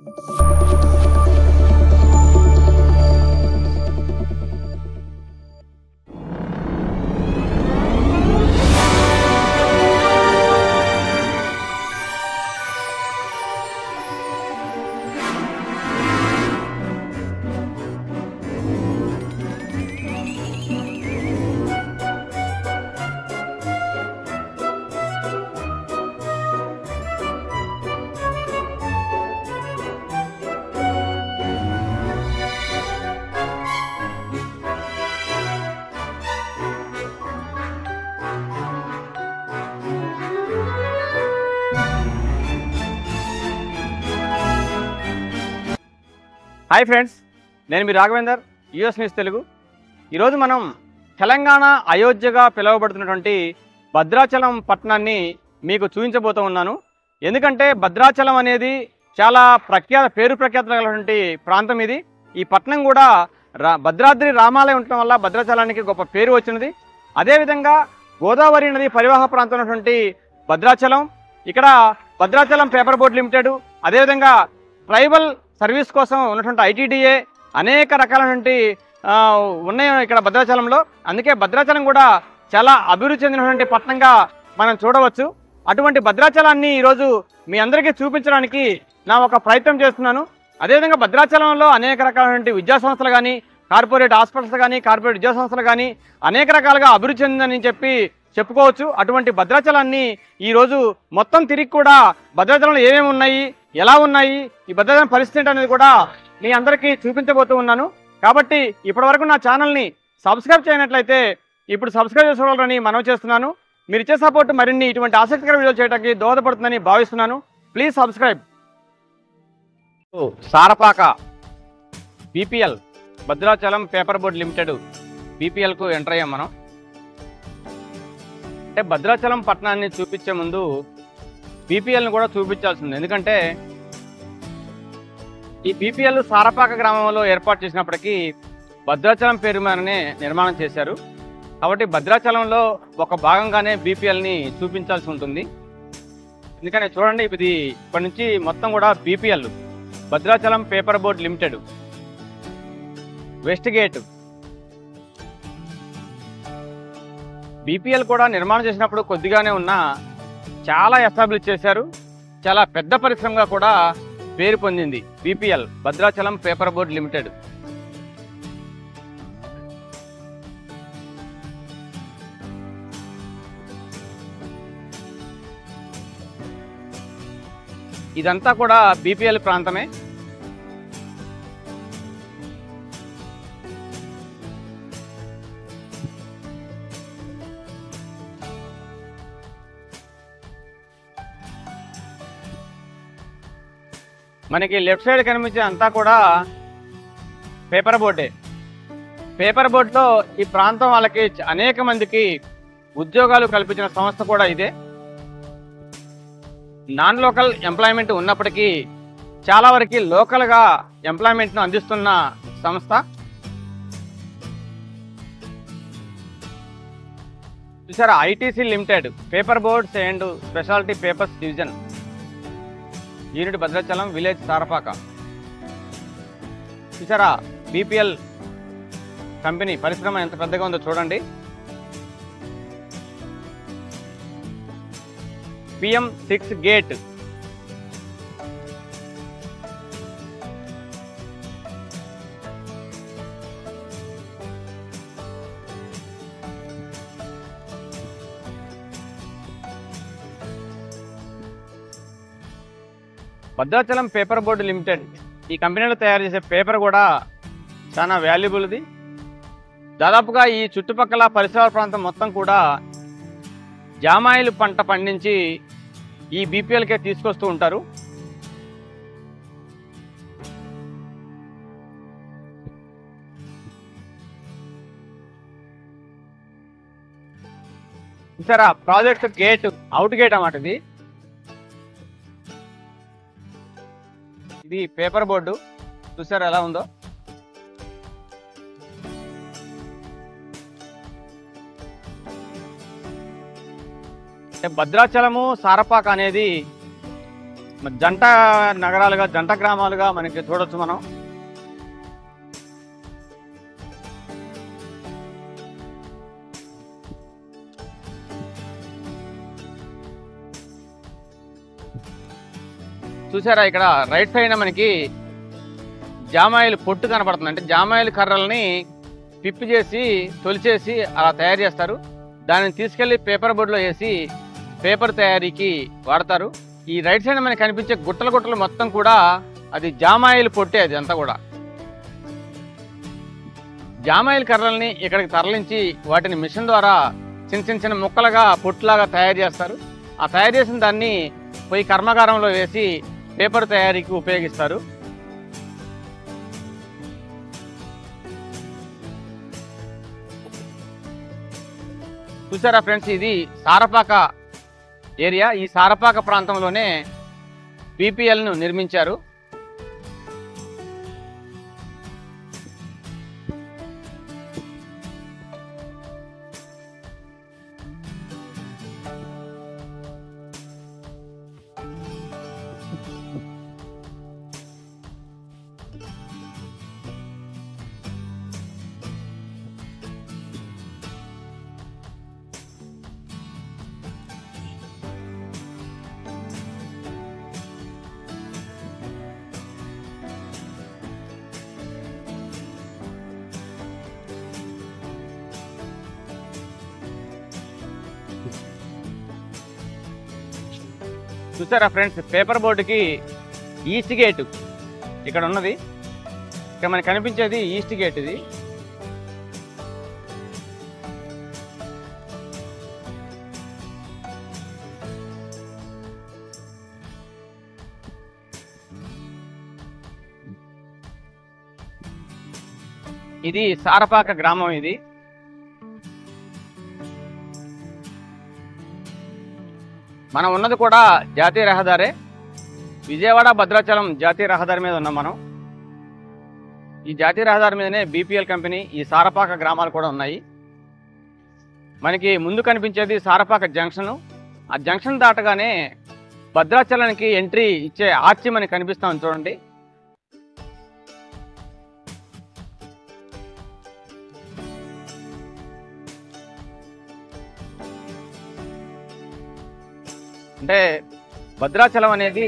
Hi friends, నేను మీ Raghavender, US news Telugu. ఈరోజు మనం తెలంగాణ అయోధ్యగా పిలువబడుతున్నటువంటి భద్రాచలం పట్టణాన్ని మీకు చూపించబోతూ ఉన్నాను. ఎందుకంటే భద్రాచలం అనేది చాలా పేరు ప్రఖ్యాతమైనటువంటి ప్రాంతం ఇది. ఈ పట్టణం కూడా భద్రాద్రి రామాలయం ఉండటం వల్ల భద్రాచలానికి గొప్ప పేరు వచ్చినది. అదేవిధంగా గోదావరి నది పరివాహ ప్రాంతం ఉన్నటువంటి భద్రాచలం, ఇక్కడ భద్రాచలం పేపర్ బోర్డ్ లిమిటెడ్, అదేవిధంగా ట్రైబల్ సర్వీస్ కోసం ఉన్నటువంటి ఐటీడీఏ అనేక రకాలైనటువంటి ఉన్నాయి ఇక్కడ భద్రాచలంలో. అందుకే భద్రాచలం కూడా చాలా అభివృద్ధి చెందినటువంటి పట్టణంగా మనం చూడవచ్చు. అటువంటి భద్రాచలాన్ని ఈరోజు మీ అందరికీ చూపించడానికి నా ఒక ప్రయత్నం చేస్తున్నాను. అదేవిధంగా భద్రాచలంలో అనేక రకాలైనటువంటి విద్యా సంస్థలు కానీ, కార్పొరేట్ హాస్పిటల్స్ కానీ, కార్పొరేట్ విద్యా సంస్థలు కానీ అనేక రకాలుగా అభివృద్ధి చెందిందని చెప్పుకోవచ్చు. అటువంటి భద్రాచలాన్ని ఈరోజు మొత్తం తిరిగి కూడా భద్రాచలంలో ఏమేమి ఉన్నాయి, ఎలా ఉన్నాయి, ఈ భద్రాచలం పరిస్థితి అనేది కూడా మీ అందరికీ చూపించబోతూ ఉన్నాను. కాబట్టి ఇప్పటివరకు నా ఛానల్ని సబ్స్క్రైబ్ చేయనట్లయితే ఇప్పుడు సబ్స్క్రైబ్ చేసుకోవాలని మనవి చేస్తున్నాను. మీరు ఇచ్చే సపోర్ట్ మరిన్ని ఇటువంటి ఆసక్తికర వీడియోలు చేయడానికి దోహదపడుతుందని భావిస్తున్నాను. Please subscribe. Sarapaka BPL Bhadrachalam paper board limited బీపీఎల్కు ఎంటర్ అయ్యాం మనం. అంటే భద్రాచలం పట్టణాన్ని చూపించే ముందు బీపీఎల్ని కూడా చూపించాల్సింది. ఎందుకంటే ఈ బీపీఎల్ సారపాక గ్రామంలో ఏర్పాటు చేసినప్పటికీ భద్రాచలం పేరు మీదనే నిర్మాణం చేశారు. కాబట్టి భద్రాచలంలో ఒక భాగంగానే బీపీఎల్ని చూపించాల్సి ఉంటుంది. ఎందుకంటే చూడండి, ఇది ఇప్పటి నుంచి మొత్తం కూడా BPL Bhadrachalam paper board limited west gate. BPL కూడా నిర్మాణం చేసినప్పుడు కొద్దిగానే ఉన్నా చాలా ఎస్టాబ్లిష్ చేశారు. చాలా పెద్ద పరిశ్రమగా కూడా పేరు పొందింది BPL Bhadrachalam paper board limited. ఇదంతా కూడా బీపీఎల్ ప్రాంతమే. మనకి లెఫ్ట్ సైడ్ కనిపించే అంతా కూడా పేపర్ బోర్డే. పేపర్ బోర్డులో ఈ ప్రాంతం వాళ్ళకి అనేక మందికి ఉద్యోగాలు కల్పించిన సంస్థ కూడా ఇదే. నాన్ లోకల్ ఎంప్లాయ్మెంట్ ఉన్నప్పటికీ చాలా వరకు లోకల్గా ఎంప్లాయ్మెంట్ను అందిస్తున్న సంస్థ. చూసారా, ITC limited paper boards and speciality papers division, unit Bhadrachalam, village Sarapaka. చూసారా, బీపీఎల్ కంపెనీ పరిశ్రమ ఎంత పెద్దగా ఉందో చూడండి. PM6 gate. Bhadrachalam paper board limited ఈ కంపెనీలో తయారు చేసే పేపర్ కూడా చాలా వాల్యుబుల్ది. దాదాపుగా ఈ చుట్టుపక్కల పరిసర ప్రాంతం మొత్తం కూడా జామాయిలు పంట పండించి ఈ బీపీఎల్కే తీసుకొస్తూ ఉంటారు. చూసారా, ప్రాజెక్ట్ గేట్, అవుట్ గేట్ అన్నమాట ఇది. ఇది పేపర్ బోర్డు. చూసారా ఎలా ఉందో. భద్రాచలము సారపాక అనేది జంట నగరాలుగా, జంట గ్రామాలుగా మనకి చూడొచ్చు మనం. చూసారా, ఇక్కడ రైట్ సైడ్ మనకి జామాయిల్ పొట్టు కనపడుతుంది. అంటే జామాయిల్ కర్రల్ని పిప్పి చేసి తొలిచేసి అలా తయారు చేస్తారు. దానిని తీసుకెళ్లి పేపర్ బోర్డులో వేసి పేపర్ తయారీకి వాడతారు. ఈ రైట్ సైడ్ మనకి కనిపించే గుట్టలు గుట్టలు మొత్తం కూడా అది జామాయిల్ పొట్టే. అది అంతా కూడా జామాయిల్ కర్రల్ని ఇక్కడికి తరలించి వాటిని మిషన్ ద్వారా చిన్న చిన్న ముక్కలుగా పొట్టులాగా తయారు చేస్తారు. ఆ తయారు చేసిన దాన్ని పోయి కర్మాగారంలో వేసి పేపర్ తయారీకి ఉపయోగిస్తారు. చూసారా ఫ్రెండ్స్, ఇది సారపాక ఏరియా. ఈ సారపాక ప్రాంతంలోనే బీపీఎల్ను నిర్మించారు. చూసారా ఫ్రెండ్స్, పేపర్ బోర్డుకి ఈస్ట్ గేట్ ఇక్కడ ఉన్నది. ఇక్కడ మనకు కనిపించేది ఈస్ట్ గేట్. ఇది సారపాక గ్రామం. ఇది మనం ఉన్నది కూడా జాతీయ రహదారే. విజయవాడ భద్రాచలం జాతీయ రహదారి మీద ఉన్నాం మనం. ఈ జాతీయ రహదారి మీదనే బీపీఎల్ కంపెనీ, ఈ సారపాక గ్రామాలు కూడా ఉన్నాయి. మనకి ముందు కనిపించేది సారపాక జంక్షను. ఆ జంక్షన్ దాటగానే భద్రాచలానికి ఎంట్రీ ఇచ్చే ఆర్చి మనకి కనిపిస్తాం చూడండి. అంటే భద్రాచలం అనేది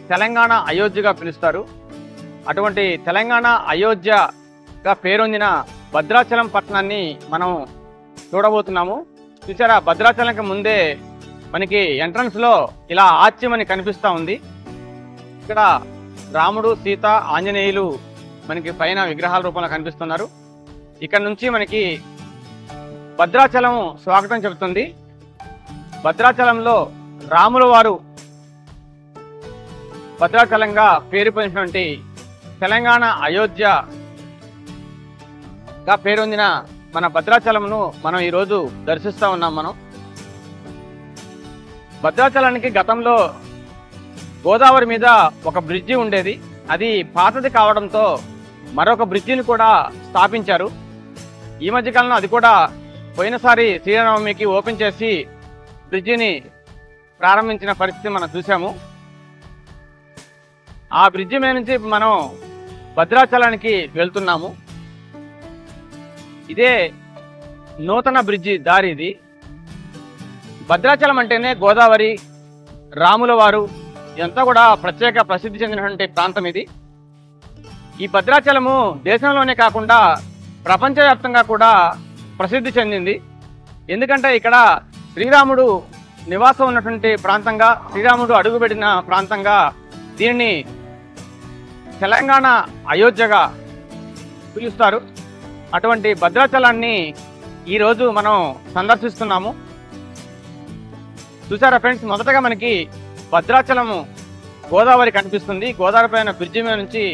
తెలంగాణ అయోధ్యగా పిలుస్తారు. అటువంటి తెలంగాణ అయోధ్యగా పేరొందిన భద్రాచలం పట్టణాన్ని మనం చూడబోతున్నాము. చూసారా, భద్రాచలంకి ముందే మనకి ఎంట్రన్స్లో ఇలా ఆర్చి మనకి కనిపిస్తూ ఉంది. ఇక్కడ రాముడు, సీత, ఆంజనేయులు మనకి పైన విగ్రహాల రూపంలో కనిపిస్తున్నారు. ఇక్కడ నుంచి మనకి భద్రాచలం స్వాగతం చెబుతుంది. భద్రాచలంలో రాముల వారు భద్రాచలంగా పేరు పొందినటువంటి తెలంగాణ అయోధ్యగా పేరొందిన మన భద్రాచలంను మనం ఈరోజు దర్శిస్తూ ఉన్నాం. మనం భద్రాచలానికి గతంలో గోదావరి మీద ఒక బ్రిడ్జి ఉండేది. అది పాతది కావడంతో మరొక బ్రిడ్జిని కూడా స్థాపించారు. ఈ మధ్యకాలంలో అది కూడా పోయినసారి శ్రీరామనవమికి ఓపెన్ చేసి బ్రిడ్జిని ప్రారంభించిన పరిస్థితి మనం చూసాము. ఆ బ్రిడ్జి మీద నుంచి మనం భద్రాచలానికి వెళ్తున్నాము. ఇదే నూతన బ్రిడ్జి దారి. ఇది భద్రాచలం అంటేనే గోదావరి, రాముల వారు ఇదంతా కూడా ప్రత్యేక ప్రసిద్ధి చెందినటువంటి ప్రాంతం ఇది. ఈ భద్రాచలము దేశంలోనే కాకుండా ప్రపంచవ్యాప్తంగా కూడా ప్రసిద్ధి చెందింది. ఎందుకంటే ఇక్కడ శ్రీరాముడు నివాసం ఉన్నటువంటి ప్రాంతంగా, శ్రీరాముడు అడుగుపెట్టిన ప్రాంతంగా దీనిని తెలంగాణ అయోధ్యగా పిలుస్తారు. అటువంటి భద్రాచలాన్ని ఈరోజు మనం సందర్శిస్తున్నాము. చూసారా ఫ్రెండ్స్, మొదటగా మనకి భద్రాచలము గోదావరి కనిపిస్తుంది. గోదావరి పైన బ్రిడ్జి మీద నుంచి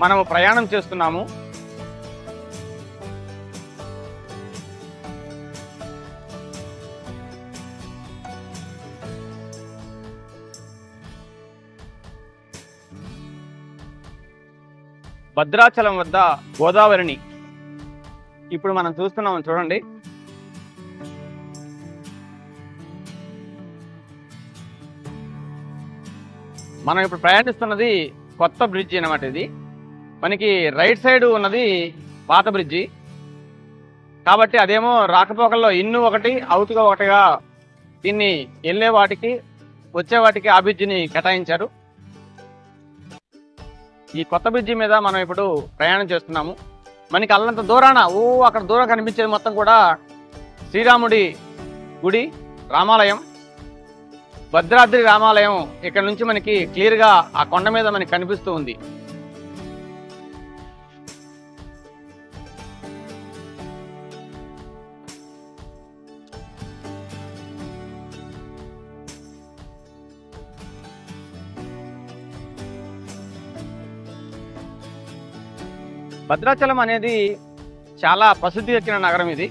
మనము ప్రయాణం చేస్తున్నాము. భద్రాచలం వద్ద గోదావరిని ఇప్పుడు మనం చూస్తున్నాం చూడండి. మనం ఇప్పుడు ప్రయాణిస్తున్నది కొత్త బ్రిడ్జి అన్నమాట. ఇది మనకి రైట్ సైడ్ ఉన్నది పాత బ్రిడ్జి కాబట్టి అదేమో రాకపోకల్లో ఇన్ను ఒకటి అవుతుగా ఒకటిగా దీన్ని వెళ్ళే వాటికి వచ్చే వాటికి ఆ బ్రిడ్జిని కేటాయించారు. ఈ కొత్త బ్రిడ్జి మీద మనం ఇప్పుడు ప్రయాణం చేస్తున్నాము. మనకి అల్లంత దూరాన అక్కడ దూరం కనిపించేది మొత్తం కూడా శ్రీరాముడి గుడి, రామాలయం, భద్రాద్రి రామాలయం. ఇక్కడ నుంచి మనకి క్లియర్గా ఆ కొండ మీద మనకి కనిపిస్తూ ఉంది. భద్రాచలం అనేది చాలా ప్రసిద్ధి ఎక్కిన నగరం. ఇది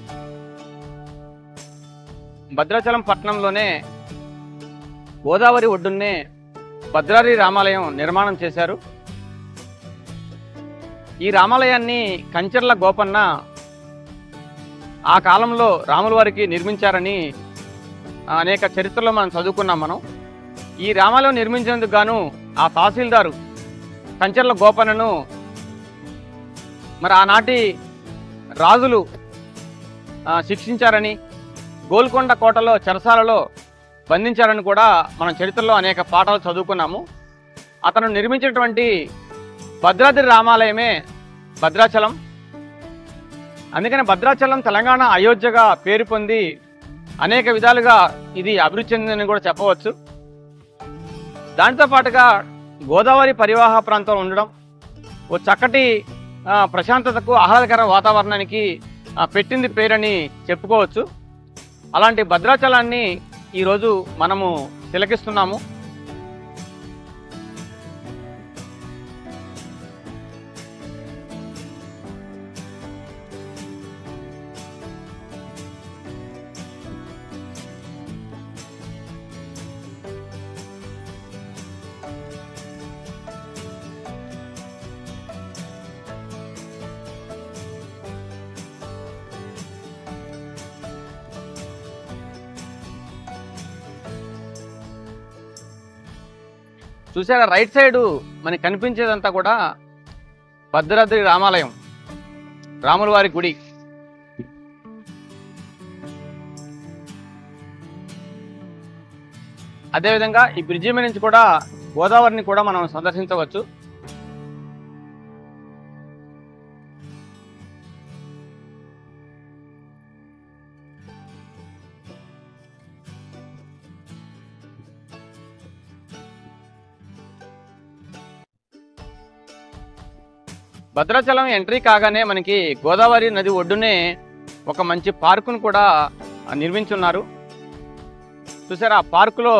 భద్రాచలం పట్టణంలోనే గోదావరి ఒడ్డున్నే భద్రాద్రి రామాలయం నిర్మాణం చేశారు. ఈ రామాలయాన్ని కంచర్ల గోపన్న ఆ కాలంలో రాముల వారికి నిర్మించారని అనేక చరిత్రలో మనం చదువుకున్నాం. ఈ రామాలయం నిర్మించేందుకు గాను ఆ తహసీల్దారు కంచర్ల గోపన్నను మరి ఆనాటి రాజులు శిక్షించారని, గోల్కొండ కోటలో చెరసాలలో బంధించారని కూడా మనం చరిత్రలో అనేక పాఠాలు చదువుకున్నాము. అతను నిర్మించినటువంటి భద్రాద్రి రామాలయమే భద్రాచలం. అందుకని భద్రాచలం తెలంగాణ అయోధ్యగా పేరు పొంది అనేక విధాలుగా ఇది అభివృద్ధి చెందిందని కూడా చెప్పవచ్చు. దానితో పాటుగా గోదావరి పరివాహ ప్రాంతంలో ఉండడం, ఓ చక్కటి ప్రశాంతతకు ఆహ్లాదకర వాతావరణానికి పెట్టింది పేరని చెప్పుకోవచ్చు. అలాంటి భద్రాచలాన్ని ఈరోజు మనము తిలకిస్తున్నాము. చూసారా, రైట్ సైడు మనకి కనిపించేదంతా కూడా భద్రాద్రి రామాలయం, రాముల వారి గుడి. అదేవిధంగా ఈ బ్రిడ్జి మీద నుంచి కూడా గోదావరిని కూడా మనం సందర్శించవచ్చు. భద్రాచలం ఎంట్రీ కాగానే మనకి గోదావరి నది ఒడ్డునే ఒక మంచి పార్కును కూడా నిర్మించున్నారు. చూసారా, ఆ పార్కులో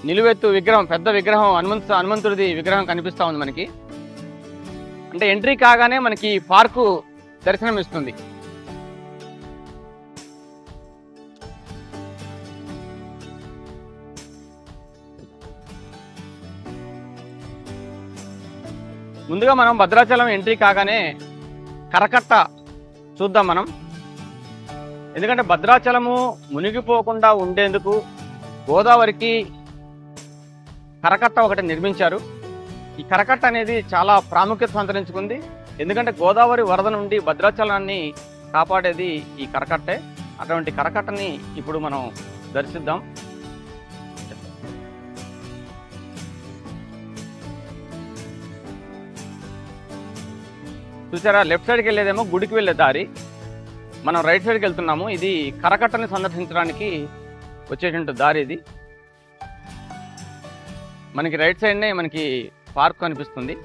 నిలువెత్తు విగ్రహం, పెద్ద విగ్రహం, హనుమంతుడిది విగ్రహం కనిపిస్తూ ఉంది మనకి. అంటే ఎంట్రీ కాగానే మనకి పార్కు దర్శనం ఇస్తుంది. ముందుగా మనం భద్రాచలం ఎంట్రీ కాగానే కరకట్ట చూద్దాం మనం. ఎందుకంటే భద్రాచలము మునిగిపోకుండా ఉండేందుకు గోదావరికి కరకట్ట ఒకటి నిర్మించారు. ఈ కరకట్ట అనేది చాలా ప్రాముఖ్యత సంతరించుకుంది. ఎందుకంటే గోదావరి వరద నుండి భద్రాచలాన్ని కాపాడేది ఈ కరకట్టే. అటువంటి కరకట్టని ఇప్పుడు మనం దర్శిద్దాం. చూసారా, లెఫ్ట్ సైడ్కి వెళ్ళేదేమో గుడికి వెళ్ళే దారి, మనం రైట్ సైడ్కి వెళ్తున్నాము. ఇది కరకట్టని సందర్శించడానికి వచ్చేటువంటి దారి. ఇది మనకి రైట్ సైడ్నే మనకి పార్క్ కనిపిస్తుంది.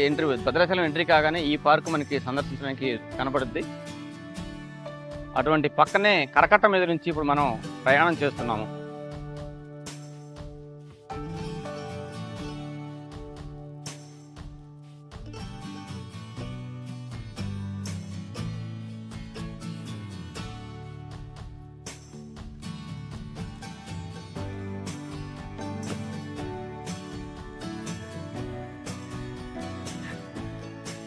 ఎంట్రీ, భద్రాచలం ఎంట్రీ కాగానే ఈ పార్క్ మనకి సందర్శించడానికి కనపడుద్ది. అటువంటి పక్కనే కరకట్ట మీద నుంచి ఇప్పుడు మనం ప్రయాణం చేస్తున్నాము.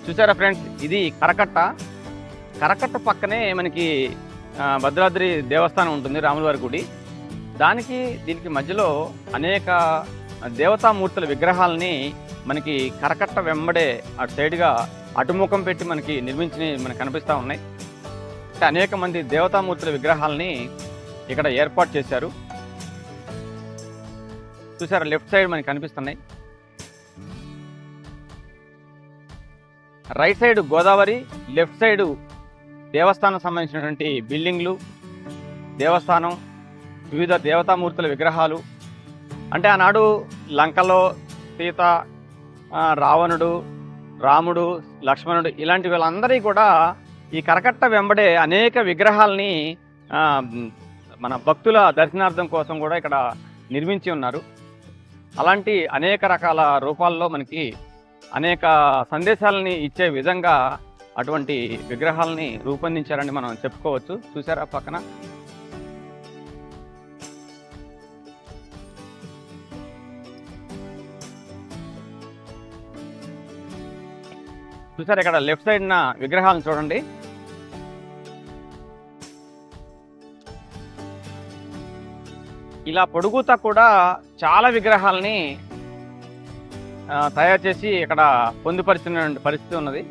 చూసారా ఫ్రెండ్స్, ఇది కరకట్ట. కరకట్ట పక్కనే మనకి భద్రాద్రి దేవస్థానం ఉంటుంది, రాముల వారి గుడి. దీనికి మధ్యలో అనేక దేవతామూర్తుల విగ్రహాలని మనకి కరకట్ట వెంబడే అటు సైడ్గా అటుముఖం పెట్టి మనకి నిర్మించి మనకు కనిపిస్తూ ఉన్నాయి. అనేక మంది దేవతామూర్తుల విగ్రహాలని ఇక్కడ ఏర్పాటు చేశారు. చూసారా, లెఫ్ట్ సైడ్ మనకి కనిపిస్తున్నాయి. Right side Godavari, left side దేవస్థానం సంబంధించినటువంటి బిల్డింగ్లు, దేవస్థానం, వివిధ దేవతామూర్తుల విగ్రహాలు. అంటే ఆనాడు లంకలో సీత, రావణుడు, రాముడు, లక్ష్మణుడు ఇలాంటి వీళ్ళందరి కూడా ఈ కరకట్ట వెంబడే అనేక విగ్రహాలని మన భక్తుల దర్శనార్థం కోసం కూడా ఇక్కడ నిర్మించి ఉన్నారు. అలాంటి అనేక రకాల రూపాల్లో మనకి అనేక సందేశాలని ఇచ్చే విధంగా అటువంటి విగ్రహాలని రూపొందించారని మనం చెప్పుకోవచ్చు. చూసారా పక్కన చూసారు, ఇక్కడ లెఫ్ట్ సైడ్ నా విగ్రహాలను చూడండి. ఇలా పొడుగుతా కూడా చాలా విగ్రహాలని తయారు చేసి ఇక్కడ పొందుపరిచిన పరిస్థితి ఉన్నది.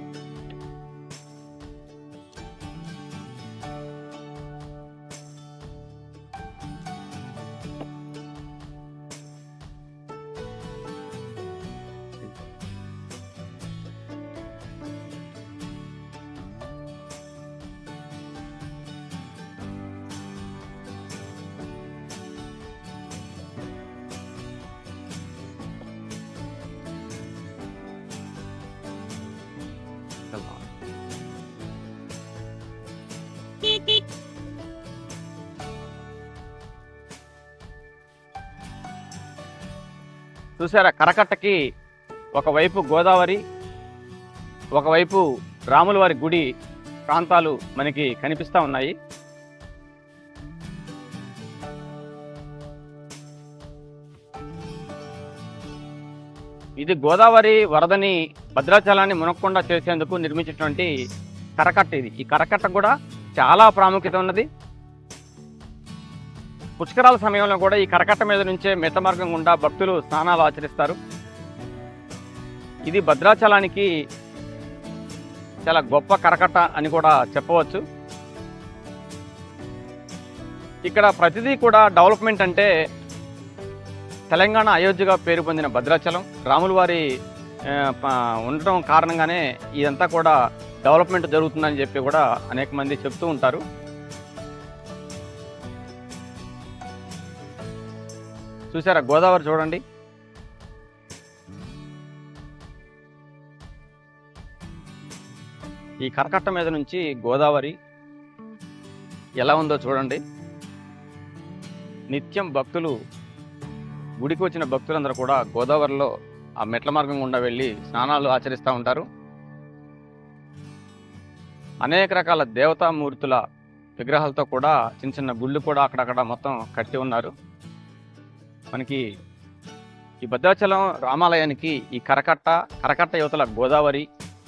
చూసారా, కరకట్టకి ఒకవైపు గోదావరి, ఒకవైపు రాములవారి గుడి ప్రాంతాలు మనకి కనిపిస్తూ ఉన్నాయి. ఇది గోదావరి వరదని భద్రాచలాన్ని మునక్కుండా చేసేందుకు నిర్మించినటువంటి కరకట్ట ఇది. ఈ కరకట్ట కూడా చాలా ప్రాముఖ్యత ఉన్నది. పుష్కరాల సమయంలో కూడా ఈ కరకట్ట మీద నుంచే మెట్ల మార్గం గుండా భక్తులు స్నానాలు ఆచరిస్తారు. ఇది భద్రాచలానికి చాలా గొప్ప కరకట్ట అని కూడా చెప్పవచ్చు. ఇక్కడ ప్రతిదీ కూడా డెవలప్మెంట్ అంటే తెలంగాణ అయోధ్యగా పేరు పొందిన భద్రాచలం రాముల వారి ఉండటం కారణంగానే ఇదంతా కూడా డెవలప్మెంట్ జరుగుతుందని చెప్పి కూడా అనేక మంది చెప్తూ ఉంటారు. చూసారా, గోదావరి చూడండి. ఈ కరకట్ట మీద నుంచి గోదావరి ఎలా ఉందో చూడండి. నిత్యం భక్తులు, గుడికి వచ్చిన భక్తులందరూ కూడా గోదావరిలో ఆ మెట్ల మార్గం గుండా వెళ్ళి స్నానాలు ఆచరిస్తూ ఉంటారు. అనేక రకాల దేవతామూర్తుల విగ్రహాలతో కూడా చిన్న చిన్న గుళ్ళు కూడా అక్కడక్కడ మొత్తం కట్టి ఉన్నారు. మనకి ఈ భద్రాచలం రామాలయానికి ఈ కరకట్ట యువతల గోదావరి,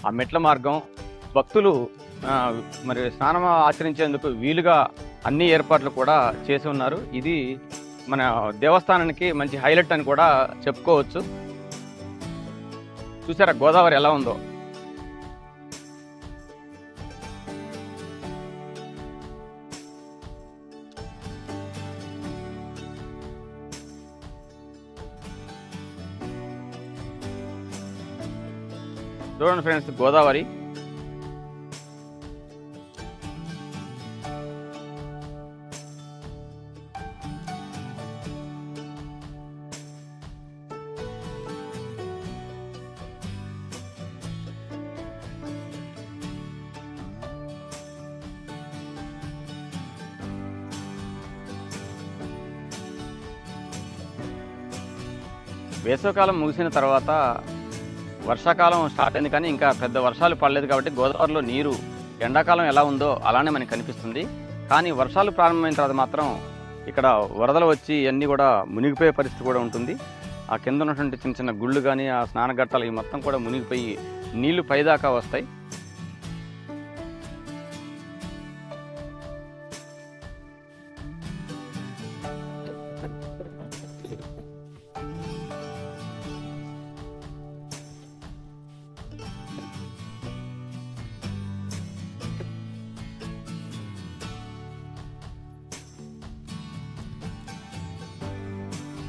ఆ మెట్ల మార్గం, భక్తులు మరి స్నానం ఆచరించేందుకు వీలుగా అన్ని ఏర్పాట్లు కూడా చేసి ఉన్నారు. ఇది మన దేవస్థానానికి మంచి హైలైట్ అని కూడా చెప్పుకోవచ్చు. చూసారా గోదావరి ఎలా ఉందో. చూడండి ఫ్రెండ్స్, గోదావరి వేసవికాలం ముగిసిన తర్వాత వర్షాకాలం స్టార్ట్ అయింది, కానీ ఇంకా పెద్ద వర్షాలు పడలేదు. కాబట్టి గోదావరిలో నీరు ఎండాకాలం ఎలా ఉందో అలానే మనకు కనిపిస్తుంది. కానీ వర్షాలు ప్రారంభమైన తర్వాత మాత్రం ఇక్కడ వరదలు వచ్చి అన్నీ కూడా మునిగిపోయే పరిస్థితి కూడా ఉంటుంది. ఆ కింద ఉన్నటువంటి చిన్న చిన్న గుళ్ళు కానీ ఆ స్నానఘట్టాలు ఇవి మొత్తం కూడా మునిగిపోయి నీళ్లు పైదాకా వస్తాయి.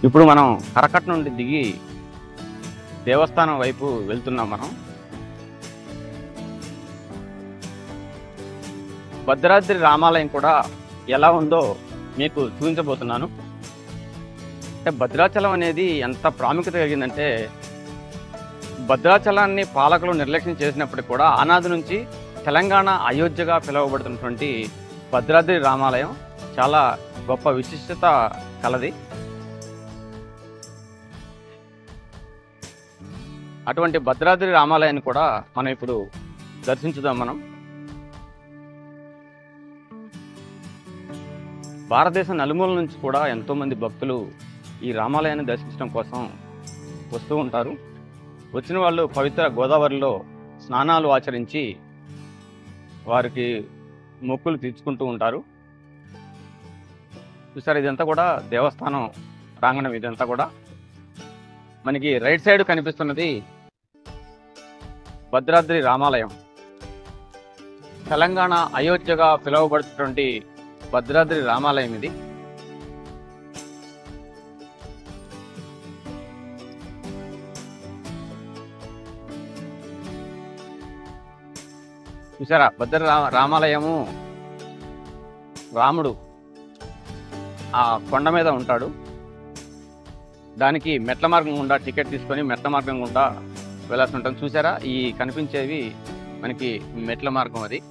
ఇప్పుడు మనం కరకట్ట నుండి దిగి దేవస్థానం వైపు వెళ్తున్నాం. మనం భద్రాద్రి రామాలయం కూడా ఎలా ఉందో మీకు చూపించబోతున్నాను. అంటే భద్రాచలం అనేది ఎంత ప్రాముఖ్యత కలిగిందంటే, భద్రాచలాన్ని పాలకులు నిర్లక్ష్యం చేసినప్పటికీ కూడా ఆనాది నుంచి తెలంగాణ అయోధ్యగా పిలువబడుతున్నటువంటి భద్రాద్రి రామాలయం చాలా గొప్ప విశిష్టత కలది. అటువంటి భద్రాద్రి రామాలయాన్ని కూడా మనం ఇప్పుడు దర్శించుదాం. మనం భారతదేశం నలుమూల నుంచి కూడా ఎంతోమంది భక్తులు ఈ రామాలయాన్ని దర్శించడం కోసం వస్తూ ఉంటారు. వచ్చిన వాళ్ళు పవిత్ర గోదావరిలో స్నానాలు ఆచరించి వారికి మొక్కులు తీర్చుకుంటూ ఉంటారు. చూసారు, ఇదంతా కూడా దేవస్థానం ప్రాంగణం. ఇదంతా కూడా మనకి రైట్ సైడ్ కనిపిస్తున్నది భద్రాద్రి రామాలయం. తెలంగాణ అయోధ్యగా పిలువబడుతున్నటువంటి భద్రాద్రి రామాలయం ఇది. చూసారా, రామాలయము రాముడు ఆ కొండ మీద ఉంటాడు. దానికి మెట్ల మార్గం గుండా టికెట్ తీసుకొని మెట్ల మార్గం గుండా వెళ్ళాల్సి ఉంటుంది. చూసారా, ఈ కనిపించేవి మనకి మెట్ల మార్గం. అది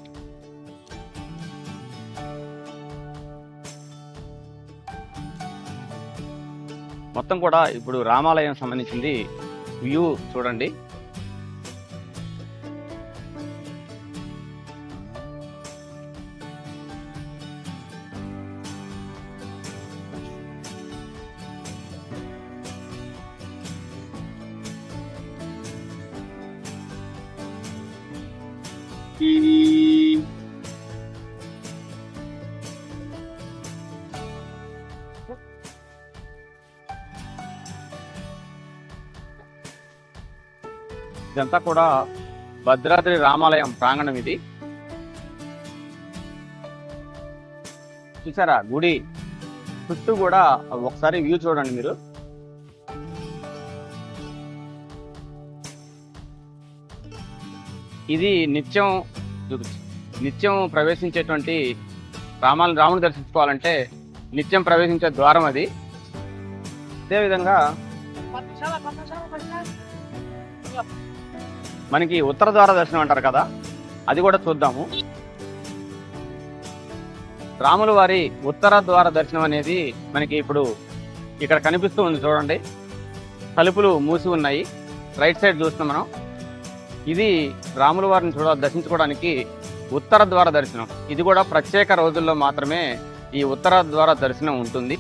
మొత్తం కూడా ఇప్పుడు రామాలయం సంబంధించింది వ్యూ చూడండి. ఇదంతా కూడా భద్రాద్రి రామాలయం ప్రాంగణం. ఇది చూసారా, గుడి చుట్టూ కూడా ఒకసారి వ్యూ చూడండి మీరు. ఇది నిత్యం ప్రవేశించేటువంటి రాముని దర్శించుకోవాలంటే నిత్యం ప్రవేశించే ద్వారం అది. అదేవిధంగా మనకి ఉత్తర ద్వార దర్శనం అంటారు కదా, అది కూడా చూద్దాము. రాముల వారి ఉత్తర ద్వార దర్శనం అనేది మనకి ఇప్పుడు ఇక్కడ కనిపిస్తూ ఉంది చూడండి. తలుపులు మూసి ఉన్నాయి. రైట్ సైడ్ చూస్తున్నాం మనం. ఇది రాముల వారిని దర్శించుకోవడానికి ఉత్తర ద్వార దర్శనం. ఇది కూడా ప్రత్యేక రోజుల్లో మాత్రమే ఈ ఉత్తర ద్వార దర్శనం ఉంటుంది.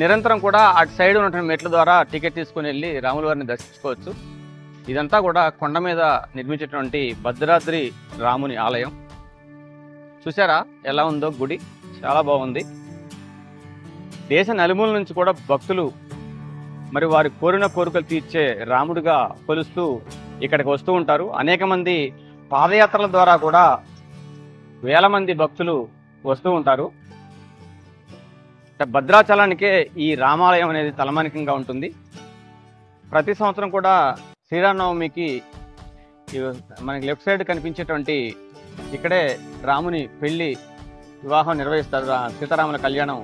నిరంతరం కూడా అటు సైడ్ ఉన్నటువంటి మెట్ల ద్వారా టికెట్ తీసుకుని వెళ్ళి రాముల వారిని దర్శించుకోవచ్చు. ఇదంతా కూడా కొండ మీద నిర్మించేటువంటి భద్రాద్రి రాముని ఆలయం. చూసారా ఎలా ఉందో గుడి, చాలా బాగుంది. దేశ నలుమూల నుంచి కూడా భక్తులు మరి వారి కోరిన కోరికలు తీర్చే రాముడిగా కొలుస్తూ ఇక్కడికి వస్తూ ఉంటారు. అనేక మంది పాదయాత్రల ద్వారా కూడా వేల మంది భక్తులు వస్తూ ఉంటారు. భద్రాచలానికే ఈ రామాలయం అనేది తలమానికంగా ఉంటుంది. ప్రతి సంవత్సరం కూడా శ్రీరామనవమికి మనకి లెఫ్ట్ సైడ్ కనిపించేటువంటి ఇక్కడే రాముని పెళ్లి వివాహం నిర్వహిస్తారు. సీతారాముల కళ్యాణం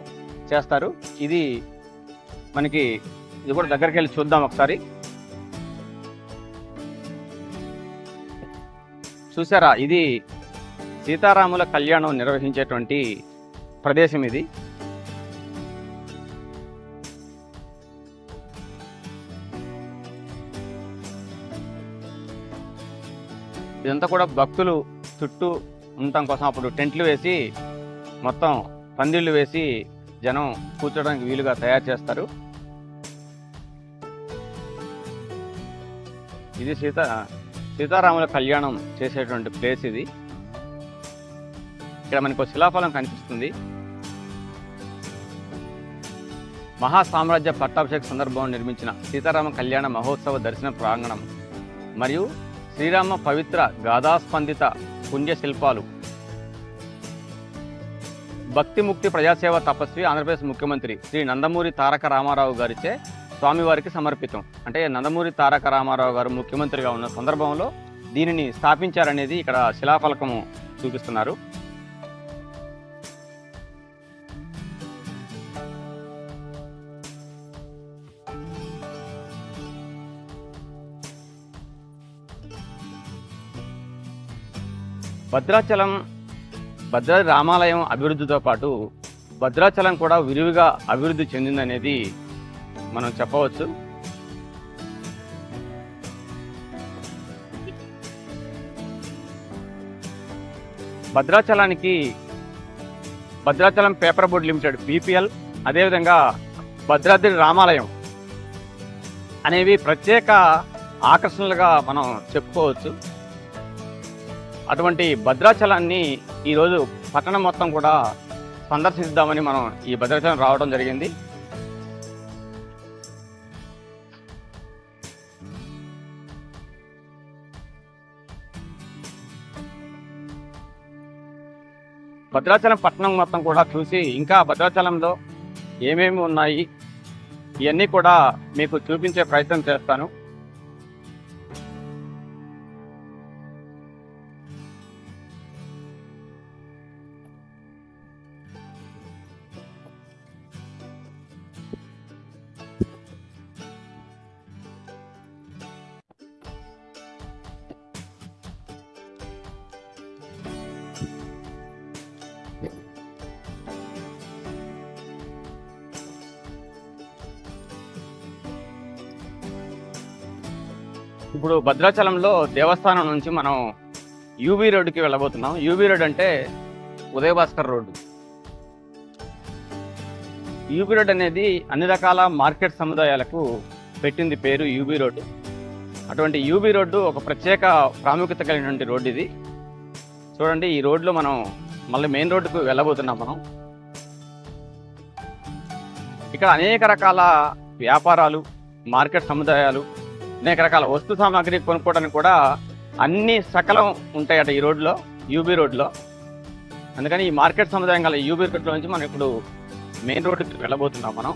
చేస్తారు. ఇది కూడా దగ్గరికి వెళ్ళి చూద్దాం ఒకసారి. చూసారా, ఇది సీతారాముల కళ్యాణం నిర్వహించేటువంటి ప్రదేశం ఇది. ఇదంతా కూడా భక్తులు చుట్టూ ఉండటం కోసం అప్పుడు టెంట్లు వేసి మొత్తం పందిళ్ళు వేసి జనం కూర్చోడానికి వీలుగా తయారు చేస్తారు. ఇది సీతారాముల కళ్యాణం చేసేటువంటి ప్లేస్ ఇది. ఇక్కడ మనకు శిలాఫలం కనిపిస్తుంది. మహాసామ్రాజ్య పట్టాభిషేక సందర్భంలో నిర్మించిన సీతారామ కళ్యాణ మహోత్సవ దర్శన ప్రాంగణం మరియు శ్రీరామ పవిత్ర గాథాస్పందిత పుణ్య శిల్పాలు భక్తి ముక్తి ప్రజాసేవ తపస్వి ఆంధ్రప్రదేశ్ ముఖ్యమంత్రి శ్రీ నందమూరి తారక రామారావు గారిచే స్వామివారికి సమర్పితం. అంటే నందమూరి తారక రామారావు గారు ముఖ్యమంత్రిగా ఉన్న సందర్భంలో దీనిని స్థాపించారనేది ఇక్కడ శిలాఫలకము చూపిస్తున్నారు. భద్రాద్రి రామాలయం అభివృద్ధితో పాటు భద్రాచలం కూడా విరివిగా అభివృద్ధి చెందిందనేది మనం చెప్పవచ్చు. Bhadrachalam paper board limited BPL, అదేవిధంగా భద్రాద్రి రామాలయం అనేవి ప్రత్యేక ఆకర్షణలుగా మనం చెప్పుకోవచ్చు. అటువంటి భద్రాచలాన్ని ఈరోజు పట్టణం మొత్తం కూడా సందర్శిద్దామని మనం ఈ భద్రాచలం రావడం జరిగింది. భద్రాచలం పట్టణం మొత్తం కూడా చూసి ఇంకా భద్రాచలంలో ఏమేమి ఉన్నాయి ఇవన్నీ కూడా మీకు చూపించే ప్రయత్నం చేస్తాను. ఇప్పుడు భద్రాచలంలో దేవస్థానం నుంచి మనం UB రోడ్డుకి వెళ్ళబోతున్నాం. UB రోడ్ అంటే ఉదయభాస్కర్ రోడ్డు. UB రోడ్ అనేది అన్ని రకాల మార్కెట్ సముదాయాలకు పెట్టింది పేరు UB రోడ్డు. అటువంటి UB రోడ్డు ఒక ప్రత్యేక ప్రాముఖ్యత కలిగినటువంటి రోడ్డు ఇది. చూడండి, ఈ రోడ్లో మనం మళ్ళీ మెయిన్ రోడ్డుకు వెళ్ళబోతున్నాం. మనం ఇక్కడ అనేక రకాల వ్యాపారాలు, మార్కెట్ సముదాయాలు, అనేక రకాల వస్తు సామాగ్రి కొనుక్కోవడానికి కూడా అన్ని సకలం ఉంటాయట ఈ రోడ్లో, UB రోడ్లో. అందుకని ఈ మార్కెట్ సముదాయం గల UB రోడ్లో నుంచి మనం ఇప్పుడు మెయిన్ రోడ్డుకి వెళ్ళబోతున్నాం. మనం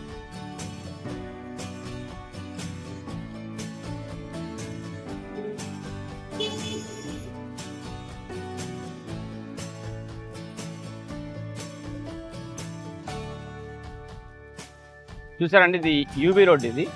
చూసారండి, ఇది UB రోడ్. ఇది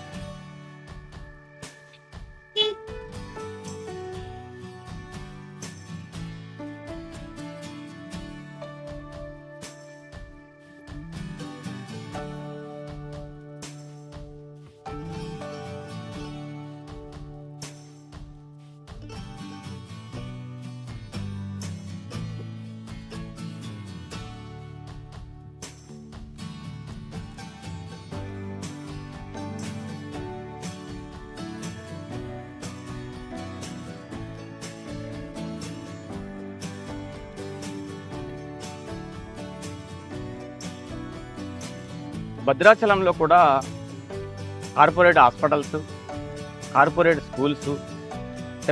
భద్రాచలంలో కూడా కార్పొరేట్ హాస్పిటల్స్, కార్పొరేట్ స్కూల్స్,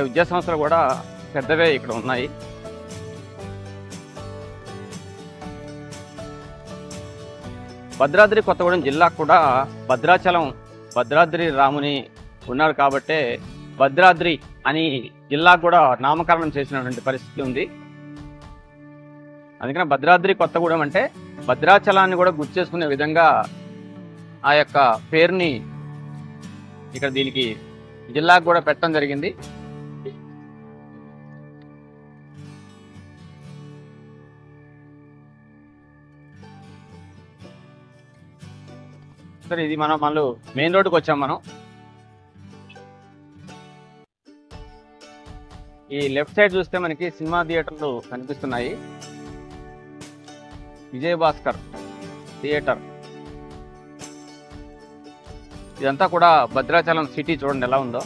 విద్యా సంస్థలు కూడా పెద్దవే ఇక్కడ ఉన్నాయి. భద్రాద్రి కొత్తగూడెం జిల్లా కూడా భద్రాద్రి రాముని ఉన్నారు కాబట్టే భద్రాద్రి అని జిల్లా కూడా నామకరణం చేసినటువంటి పరిస్థితి ఉంది. అందుకని భద్రాద్రి కొత్తగూడెం అంటే భద్రాచలాన్ని కూడా గుర్తు చేసుకునే విధంగా ఆ యొక్క పేరుని ఇక్కడ దీనికి జిల్లాకు కూడా పెట్టడం జరిగింది. సరే, ఇది మనం మళ్ళీ మెయిన్ రోడ్డుకి వచ్చాం. మనం ఈ లెఫ్ట్ సైడ్ చూస్తే మనకి సినిమా థియేటర్లు కనిపిస్తున్నాయి. విజయభాస్కర్ థియేటర్. ఇదంతా కూడా భద్రాచలం సిటీ. చూడండి ఎలా ఉందో.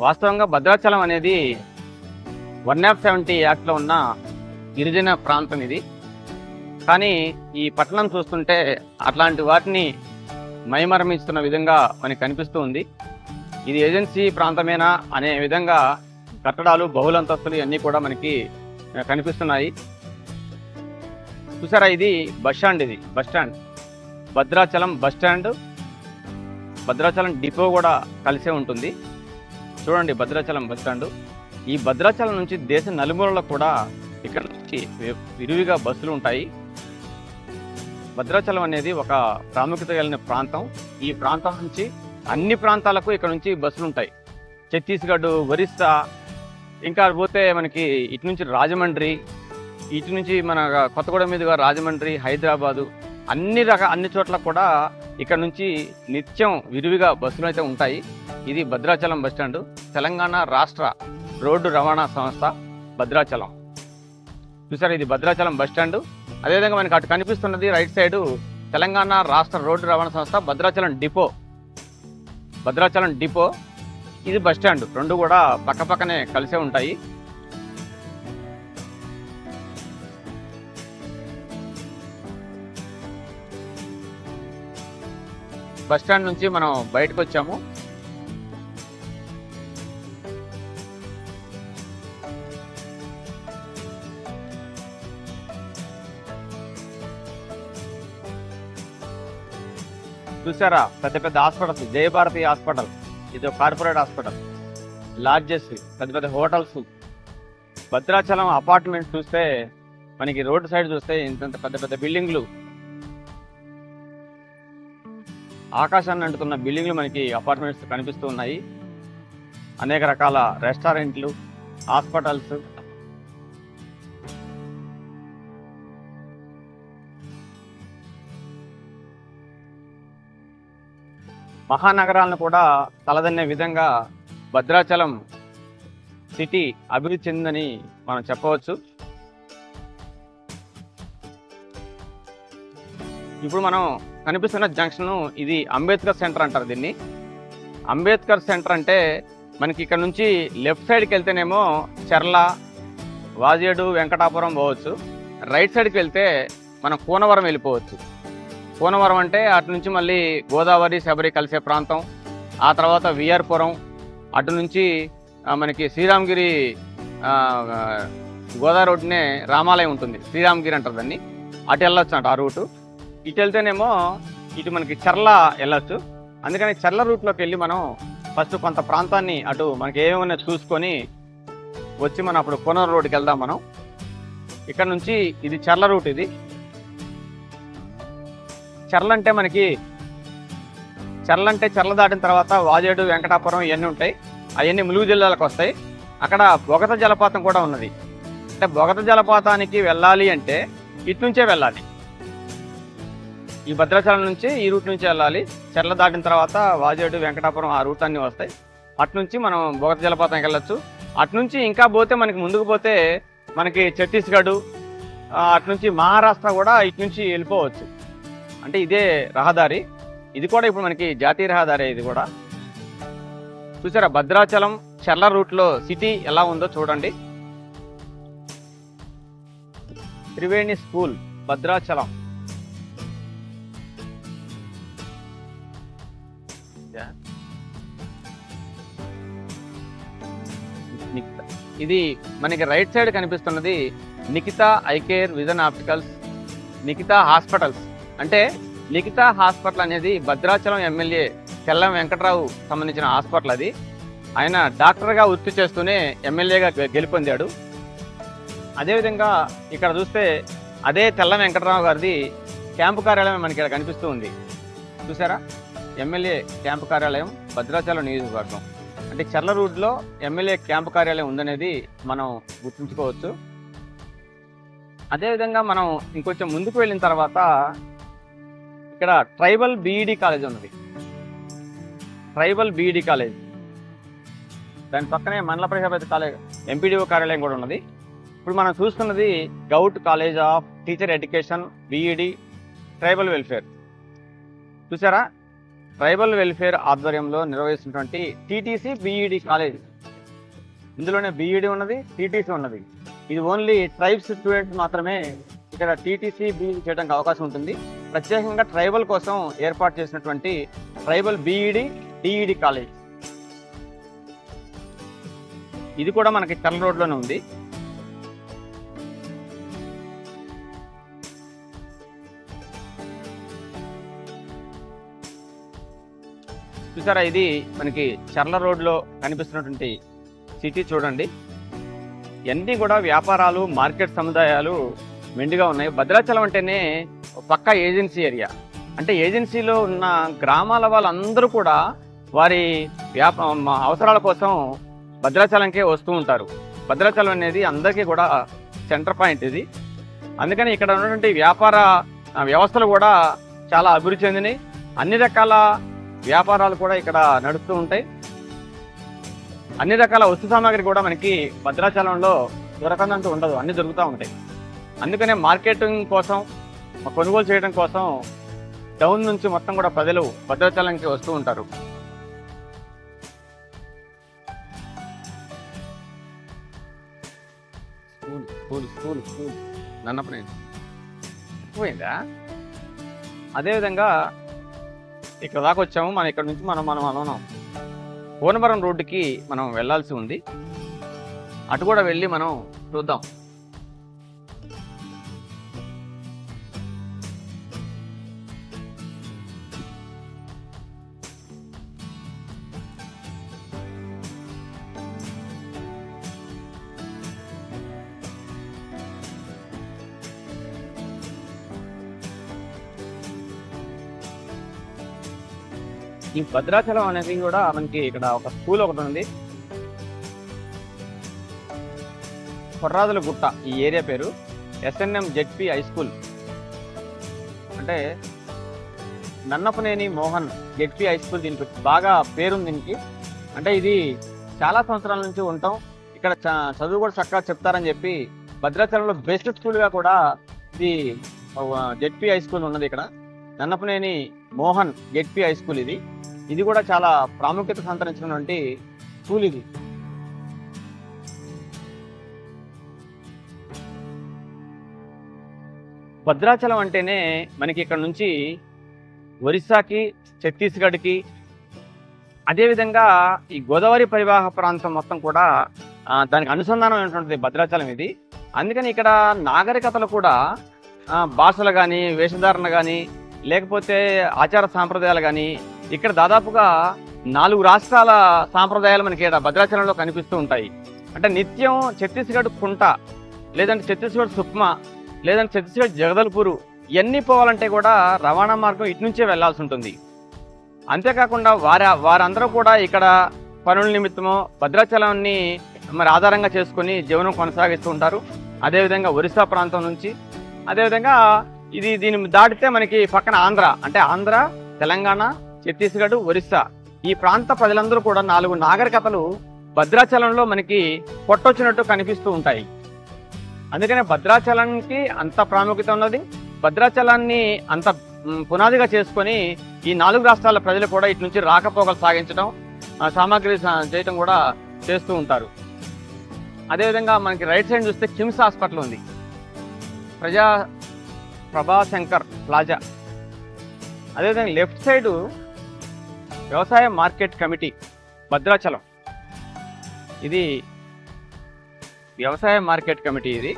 వాస్తవంగా భద్రాచలం అనేది 170 యాక్ట్లో ఉన్న గిరిజన ప్రాంతం ఇది. కానీ ఈ పట్టణం చూస్తుంటే అట్లాంటి వాటిని మైమరమిస్తున్న విధంగా మనకి కనిపిస్తూ ఉంది. ఇది ఏజెన్సీ ప్రాంతమేనా అనే విధంగా కట్టడాలు, బహుళంతస్తులు ఇవన్నీ కూడా మనకి కనిపిస్తున్నాయి. చూసారా, ఇది బస్టాండ్. ఇది bus stand, Bhadrachalam bus stand, Bhadrachalam depot కూడా కలిసే ఉంటుంది. చూడండి భద్రాచలం బస్టాండ్. ఈ భద్రాచలం నుంచి దేశ నలుమూలలో కూడా ఇక్కడ నుంచి విరివిగా బస్సులు ఉంటాయి. భద్రాచలం అనేది ఒక ప్రాముఖ్యత కలిగిన ప్రాంతం. ఈ ప్రాంతం నుంచి అన్ని ప్రాంతాలకు ఇక్కడ నుంచి బస్సులు ఉంటాయి. ఛత్తీస్గఢ్, ఒరిస్సా, ఇంకా పోతే మనకి ఇటు నుంచి రాజమండ్రి, ఇటు నుంచి మన కొత్తగూడెం మీదుగా రాజమండ్రి, హైదరాబాదు, అన్ని చోట్ల కూడా ఇక్కడ నుంచి నిత్యం విరివిగా బస్సులు అయితే ఉంటాయి. ఇది భద్రాచలం బస్టాండ్, తెలంగాణ రాష్ట్ర రోడ్డు రవాణా సంస్థ భద్రాచలం. చూసారు, ఇది భద్రాచలం బస్టాండ్. అదేవిధంగా మనకి అటు కనిపిస్తున్నది రైట్ సైడు తెలంగాణ రాష్ట్ర రోడ్డు రవాణా సంస్థ భద్రాచలం డిపో. భద్రాచలం డిపో, ఇది బస్టాండ్. రెండు కూడా పక్కపక్కనే కలిసే ఉంటాయి. బస్టాండ్ నుంచి మనం బయటకు వచ్చాము. చూసారా, పెద్ద పెద్ద హాస్పిటల్స్, జయభారతి హాస్పిటల్, ఇది కార్పొరేట్ హాస్పిటల్, లాడ్జెస్, పెద్ద పెద్ద హోటల్స్, భద్రాచలం అపార్ట్మెంట్స్ చూస్తే మనకి రోడ్డు సైడ్ చూస్తే ఇంత పెద్ద పెద్ద బిల్డింగ్లు, ఆకాశాన్ని అంటుతున్న బిల్డింగ్లు మనకి అపార్ట్మెంట్స్ కనిపిస్తూ ఉన్నాయి. అనేక రకాల రెస్టారెంట్లు, హాస్పిటల్స్, మహానగరాలను కూడా తలదన్నే విధంగా భద్రాచలం సిటీ అభివృద్ధి చెందిందని మనం చెప్పవచ్చు. ఇప్పుడు మనం కనిపిస్తున్న జంక్షన్, ఇది అంబేద్కర్ సెంటర్ అంటారు దీన్ని. అంబేద్కర్ సెంటర్ అంటే మనకి ఇక్కడ నుంచి లెఫ్ట్ సైడ్కి వెళ్తేనేమో చెర్ల, వాజేడు, వెంకటాపురం పోవచ్చు. రైట్ సైడ్కి వెళ్తే మనం కూనవరం వెళ్ళిపోవచ్చు. కూనవరం అంటే అటు నుంచి మళ్ళీ గోదావరి, శబరి కలిసే ప్రాంతం. ఆ తర్వాత విఆర్పురం, అటు నుంచి మనకి శ్రీరామగిరి, గోదావరి రోడ్డునే రామాలయం ఉంటుంది, శ్రీరామగిరి అంటారు దాన్ని. అటు వెళ్ళొచ్చు అంట ఆ రూటు. ఇటు వెళ్తేనేమో ఇటు మనకి చర్ల వెళ్ళొచ్చు. అందుకని చర్ల రూట్లోకి వెళ్ళి మనం ఫస్ట్ కొంత ప్రాంతాన్ని అటు మనకి ఏమైనా చూసుకొని వచ్చి మనం అప్పుడు కోనూరు రోడ్డుకి వెళ్దాం. మనం ఇక్కడ నుంచి ఇది చర్ల రూట్. ఇది చర్ల అంటే మనకి చర్ల దాటిన తర్వాత వాజేడు, వెంకటాపురం ఇవన్నీ ఉంటాయి. అవన్నీ ములుగు జిల్లాలకు వస్తాయి. అక్కడ బొగత జలపాతం కూడా ఉన్నది. అంటే బొగత జలపాతానికి వెళ్ళాలి అంటే ఇటు నుంచే వెళ్ళాలి. ఈ భద్రాచలం నుంచి ఈ రూట్ నుంచి వెళ్ళాలి. చర్ల దాటిన తర్వాత వాజేడు, వెంకటాపురం ఆ రూట్ అన్నీ వస్తాయి. అటు నుంచి మనం బొగత జలపాతానికి వెళ్ళొచ్చు. అటు నుంచి ఇంకా పోతే మనకి ముందుకు పోతే మనకి ఛత్తీస్గఢ్, అటు నుంచి మహారాష్ట్ర కూడా ఇటు నుంచి వెళ్ళిపోవచ్చు. అంటే ఇదే రహదారి. ఇది కూడా ఇప్పుడు మనకి జాతీయ రహదారి. ఇది కూడా చూసారా, భద్రాచలం చర్ల రూట్లో సిటీ ఎలా ఉందో చూడండి. త్రివేణి స్కూల్, భద్రాచలం. ఇది మనకి రైట్ సైడ్ కనిపిస్తున్నది Nikhita iCare vision opticals, Nikhita hospitals. అంటే నిఖితా హాస్పిటల్ అనేది భద్రాచలం ఎమ్మెల్యే తెల్లం వెంకట్రావు సంబంధించిన హాస్పిటల్. అది ఆయన డాక్టర్గా వృత్తి చేస్తూనే ఎమ్మెల్యేగా గెలుపొందాడు. అదేవిధంగా ఇక్కడ చూస్తే అదే తెల్లం వెంకట్రావు గారిది క్యాంపు కార్యాలయం మనకి ఇక్కడ కనిపిస్తూ ఉంది. చూసారా, ఎమ్మెల్యే క్యాంపు కార్యాలయం భద్రాచలం నియోజకవర్గం. అంటే చర్ల రూట్లో ఎమ్మెల్యే క్యాంపు కార్యాలయం ఉందనేది మనం గుర్తుంచుకోవచ్చు. అదేవిధంగా మనం ఇంకొంచెం ముందుకు వెళ్ళిన తర్వాత ఇక్కడ ట్రైబల్ బీఈడి కాలేజ్ ఉన్నది. ట్రైబల్ బీఈడి కాలేజ్, దాని పక్కనే మండల పరిషత్ కాలేజ్, ఎంపీడీఓ కార్యాలయం కూడా ఉన్నది. ఇప్పుడు మనం చూస్తున్నది govt college of teacher education, BEd, tribal welfare. చూసారా, ట్రైబల్ వెల్ఫేర్ ఆధ్వర్యంలో నిర్వహిస్తున్నటువంటి టీటీసీ బీఈడి కాలేజ్. ఇందులోనే బీఈడి ఉన్నది, టీటీసీ ఉన్నది. ఇది ఓన్లీ ట్రైబ్స్ స్టూడెంట్స్ మాత్రమే ఇక్కడ టీటీసీ బీఈడి చేయడానికి అవకాశం ఉంటుంది. ప్రత్యేకంగా ట్రైబల్ కోసం ఏర్పాటు చేసినటువంటి ట్రైబల్ బీఈడి డిఈడి కాలేజ్. ఇది కూడా మనకి చర్ల రోడ్లోనే ఉంది. చూసారా, ఇది మనకి చర్ల రోడ్లో కనిపిస్తున్నటువంటి సిటీ చూడండి. ఇవన్నీ కూడా వ్యాపారాలు, మార్కెట్ సముదాయాలు మెండుగా ఉన్నాయి. భద్రాచలం అంటేనే పక్కా ఏజెన్సీ ఏరియా. అంటే ఏజెన్సీలో ఉన్న గ్రామాల వాళ్ళందరూ కూడా వారి అవసరాల కోసం భద్రాచలంకే వస్తూ ఉంటారు. భద్రాచలం అనేది అందరికీ కూడా సెంటర్ పాయింట్ ఇది. అందుకని ఇక్కడ ఉన్నటువంటి వ్యాపార వ్యవస్థలు కూడా చాలా అభివృద్ధి చెందినాయి. అన్ని రకాల వ్యాపారాలు కూడా ఇక్కడ నడుస్తూ ఉంటాయి. అన్ని రకాల వస్తు సామాగ్రి కూడా మనకి భద్రాచలంలో దొరకనంటూ ఉండదు, అన్ని దొరుకుతూ ఉంటాయి. అందుకనే మార్కెటింగ్ కోసం, కొనుగోలు చేయడం కోసం టౌన్ నుంచి మొత్తం కూడా ప్రజలు భద్రాచలంకి వస్తూ ఉంటారు. స్కూల్ స్కూల్ స్కూల్ స్కూల్ నన్నప్పుడు పోయిందా? అదేవిధంగా ఇక్కడ దాకా వచ్చాము. మనం ఇక్కడ నుంచి మనం కోనవరం రోడ్డుకి మనం వెళ్ళాల్సి ఉంది. అటు కూడా వెళ్ళి మనం చూద్దాం. ఈ భద్రాచలం అనేది కూడా మనకి ఇక్కడ ఒక స్కూల్ ఒకటి ఉంది, కొర్రాదుల గుట్ట ఈ ఏరియా పేరు. ఎస్ఎన్ఎం జెడ్పీ హై స్కూల్, అంటే Nannapaneni Mohan ZP high school. దీనికి బాగా పేరుంది దీనికి. అంటే ఇది చాలా సంవత్సరాల నుంచి ఉంటాం ఇక్కడ. చదువు కూడా చక్కగా చెప్తారని చెప్పి భద్రాచలంలో బెస్ట్ స్కూల్గా కూడా ఇది జెడ్పీ హై స్కూల్ ఉన్నది ఇక్కడ. Nannapaneni Mohan ZP high school ఇది కూడా చాలా ప్రాముఖ్యత సంతరించినటువంటి స్కూల్ ఇది. భద్రాచలం అంటేనే మనకి ఇక్కడ నుంచి ఒరిస్సాకి, ఛత్తీస్గఢ్కి, అదేవిధంగా ఈ గోదావరి పరివాహ ప్రాంతం మొత్తం కూడా దానికి అనుసంధానం అయినటువంటిది భద్రాచలం ఇది. అందుకని ఇక్కడ నాగరికతలు కూడా భాషలు కానీ, వేషధారణ కానీ, లేకపోతే ఆచార సాంప్రదాయాలు కానీ, ఇక్కడ దాదాపుగా 4 రాష్ట్రాల సాంప్రదాయాలు మనకి ఇక్కడ భద్రాచలంలో కనిపిస్తూ ఉంటాయి. అంటే నిత్యం ఛత్తీస్గఢ్ కుంట, లేదంటే ఛత్తీస్గఢ్ సుక్మా, లేదంటే ఛత్తీస్గఢ్ జగదల్పూరు ఇవన్నీ పోవాలంటే కూడా రవాణా మార్గం ఇటు నుంచే వెళ్లాల్సి ఉంటుంది. అంతేకాకుండా వారందరూ కూడా ఇక్కడ పనుల నిమిత్తమో భద్రాచలాన్ని మరి ఆధారంగా చేసుకుని జీవనం కొనసాగిస్తూ ఉంటారు. అదేవిధంగా ఒరిస్సా ప్రాంతం నుంచి, అదేవిధంగా దీన్ని దాటితే మనకి పక్కన ఆంధ్ర, అంటే ఆంధ్ర, తెలంగాణ, ఛత్తీస్గఢ్, ఒరిస్సా ఈ ప్రాంత ప్రజలందరూ కూడా 4 నాగరికతలు భద్రాచలంలో మనకి కొట్టొచ్చినట్టు కనిపిస్తూ ఉంటాయి. అందుకనే భద్రాచలానికి అంత ప్రాముఖ్యత ఉన్నది. భద్రాచలాన్ని అంత పునాదిగా చేసుకొని ఈ 4 రాష్ట్రాల ప్రజలు కూడా ఇటు నుంచి రాకపోకలు సాగించడం, సామాగ్రి చేయటం కూడా చేస్తూ ఉంటారు. అదేవిధంగా మనకి రైట్ సైడ్ చూస్తే కిమ్స్ హాస్పిటల్ ఉంది, ప్రభాశంకర్ ప్లాజా. అదేవిధంగా లెఫ్ట్ సైడు వ్యవసాయ మార్కెట్ కమిటీ భద్రాచలం. ఇది వ్యవసాయ మార్కెట్ కమిటీ. ఇది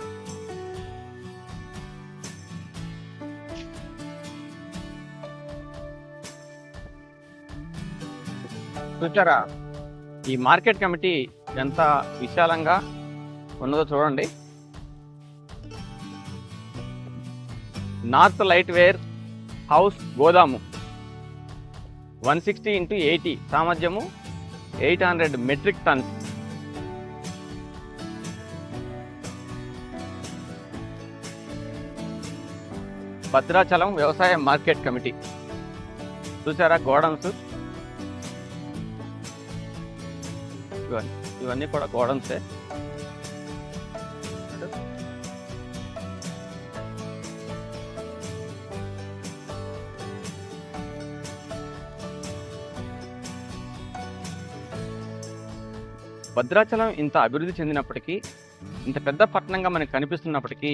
చూచారా, ఈ మార్కెట్ కమిటీ ఎంత విశాలంగా ఉన్నదో చూడండి. నార్త్ లైట్ వేర్ హౌస్ గోదాము 160x80 సామర్థ్యము 800 మెట్రిక్ టన్స్. భద్రాచలం వ్యవసాయ మార్కెట్ కమిటీ. చూసారా గోడౌన్స్, ఇవన్నీ కూడా గోడౌన్సే. భద్రాచలం ఇంత అభివృద్ధి చెందినప్పటికీ, ఇంత పెద్ద పట్టణంగా మనకు కనిపిస్తున్నప్పటికీ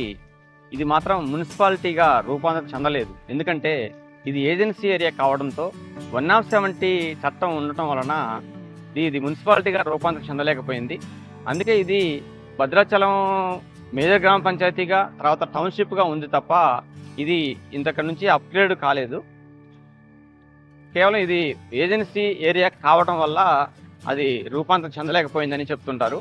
ఇది మాత్రం మున్సిపాలిటీగా రూపాంతరం చెందలేదు. ఎందుకంటే ఇది ఏజెన్సీ ఏరియా కావడంతో 170 చట్టం ఉండటం వలన ఇది మున్సిపాలిటీగా రూపాంతరం చెందలేకపోయింది. అందుకే ఇది భద్రాచలం మేజర్ గ్రామ పంచాయతీగా తర్వాత టౌన్షిప్గా ఉంది తప్ప ఇది ఇంతకు నుంచి అప్గ్రేడ్ కాలేదు. కేవలం ఇది ఏజెన్సీ ఏరియా కావడం వల్ల అది రూపాంతరం చెందలేకపోయిందని చెప్తుంటారు.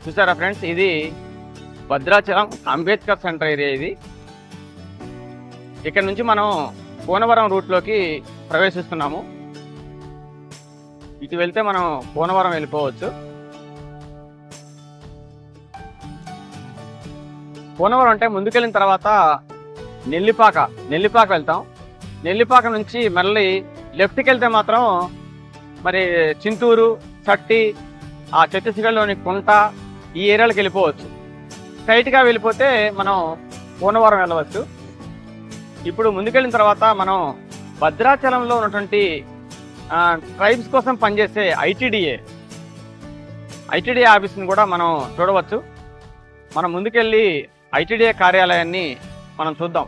చూసారా ఫ్రెండ్స్, ఇది భద్రాచలం అంబేద్కర్ సెంటర్ ఏరియా. ఇది ఇక్కడ నుంచి మనం కోనవరం రూట్లోకి ప్రవేశిస్తున్నాము. ఇటు వెళ్తే మనం కోనవరం వెళ్ళిపోవచ్చు. కోనవరం అంటే ముందుకెళ్ళిన తర్వాత నెల్లిపాక వెళ్తాం. నెల్లిపాక నుంచి మళ్ళీ లెఫ్ట్కి వెళ్తే మాత్రం మరి చింతూరు, చట్టి, ఆ ఛత్తీస్గఢ్లోని కుంట ఈ ఏరియాలకు వెళ్ళిపోవచ్చు. స్ట్రైట్గా వెళ్ళిపోతే మనం కోనవరం వెళ్ళవచ్చు. ఇప్పుడు ముందుకెళ్ళిన తర్వాత మనం భద్రాచలంలో ఉన్నటువంటి ట్రైబ్స్ కోసం పనిచేసే ఐటీడీఏ ఆఫీస్ని కూడా మనం చూడవచ్చు. మనం ముందుకెళ్ళి ఐటీడీఏ కార్యాలయాన్ని మనం చూద్దాం.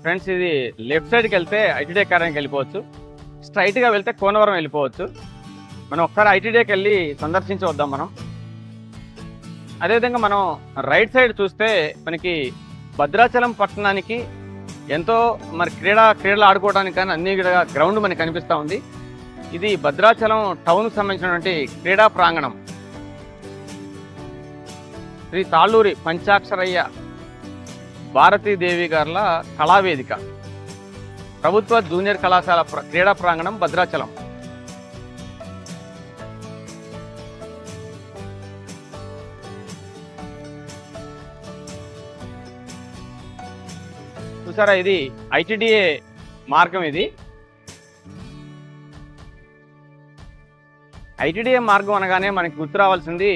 ఫ్రెండ్స్, ఇది లెఫ్ట్ సైడ్కి వెళ్తే ఐటీడీఏ కార్యాలయానికి వెళ్ళిపోవచ్చు. స్ట్రైట్గా వెళ్తే కోనవరం వెళ్ళిపోవచ్చు. మనం ఒకసారి ఐటీడీఏకి వెళ్ళి సందర్శించి వద్దాం మనం. అదేవిధంగా మనం రైట్ సైడ్ చూస్తే మనకి భద్రాచలం పట్టణానికి ఎంతో మరి క్రీడలు ఆడుకోవడానికి కానీ అన్ని గ్రౌండ్ మనకి కనిపిస్తూ ఉంది. ఇది భద్రాచలం టౌన్కి సంబంధించినటువంటి క్రీడా ప్రాంగణం. శ్రీ తాళ్ళూరి పంచాక్షరయ్య భారతీదేవి గార్ల కళావేదిక, ప్రభుత్వ జూనియర్ కళాశాల క్రీడా ప్రాంగణం భద్రాచలం. చూసారా, ఇది ఐటీడీఏ మార్గం. ఇది ఐటీడీఏ మార్గం అనగానే మనకి గుర్తు రావాల్సింది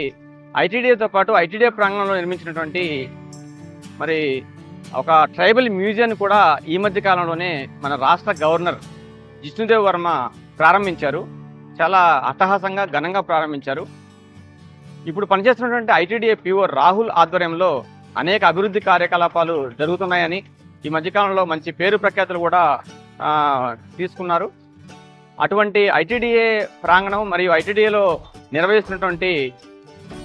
ఐటీడీఏతో పాటు ఐటీడీఏ ప్రాంగణంలో నిర్మించినటువంటి మరి ఒక ట్రైబల్ మ్యూజియం కూడా ఈ మధ్య కాలంలోనే మన రాష్ట్ర గవర్నర్ జిష్ణుదేవ్ వర్మ ప్రారంభించారు. చాలా అట్టహాసంగా ఘనంగా ప్రారంభించారు. ఇప్పుడు పనిచేస్తున్నటువంటి ఐటీడీఏ పిఓ రాహుల్ ఆధ్వర్యంలో అనేక అభివృద్ధి కార్యకలాపాలు జరుగుతున్నాయని, ఈ మధ్యకాలంలో మంచి పేరు ప్రఖ్యాతులు కూడా తీసుకున్నారు. అటువంటి ఐటీడీఏ ప్రాంగణం మరియు ఐటీడీఏలో నిర్వహిస్తున్నటువంటి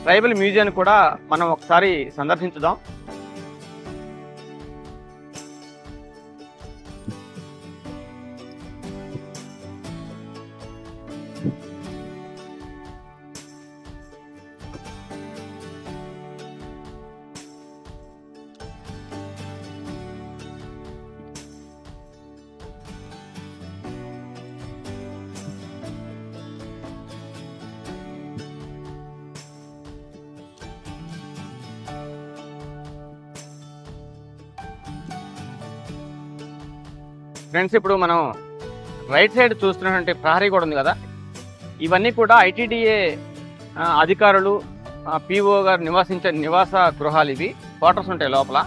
ట్రైబల్ మ్యూజియం కూడా మనం ఒకసారి సందర్శించుదాం. ఫ్రెండ్స్, ఇప్పుడు మనం రైట్ సైడ్ చూస్తున్నటువంటి ప్రహరీ కూడా ఉంది కదా, ఇవన్నీ కూడా ఐటీడీఏ అధికారులు పిఓ గారు నివాసించే నివాస గృహాలు. ఇవి క్వార్టర్స్ ఉంటాయి లోపల.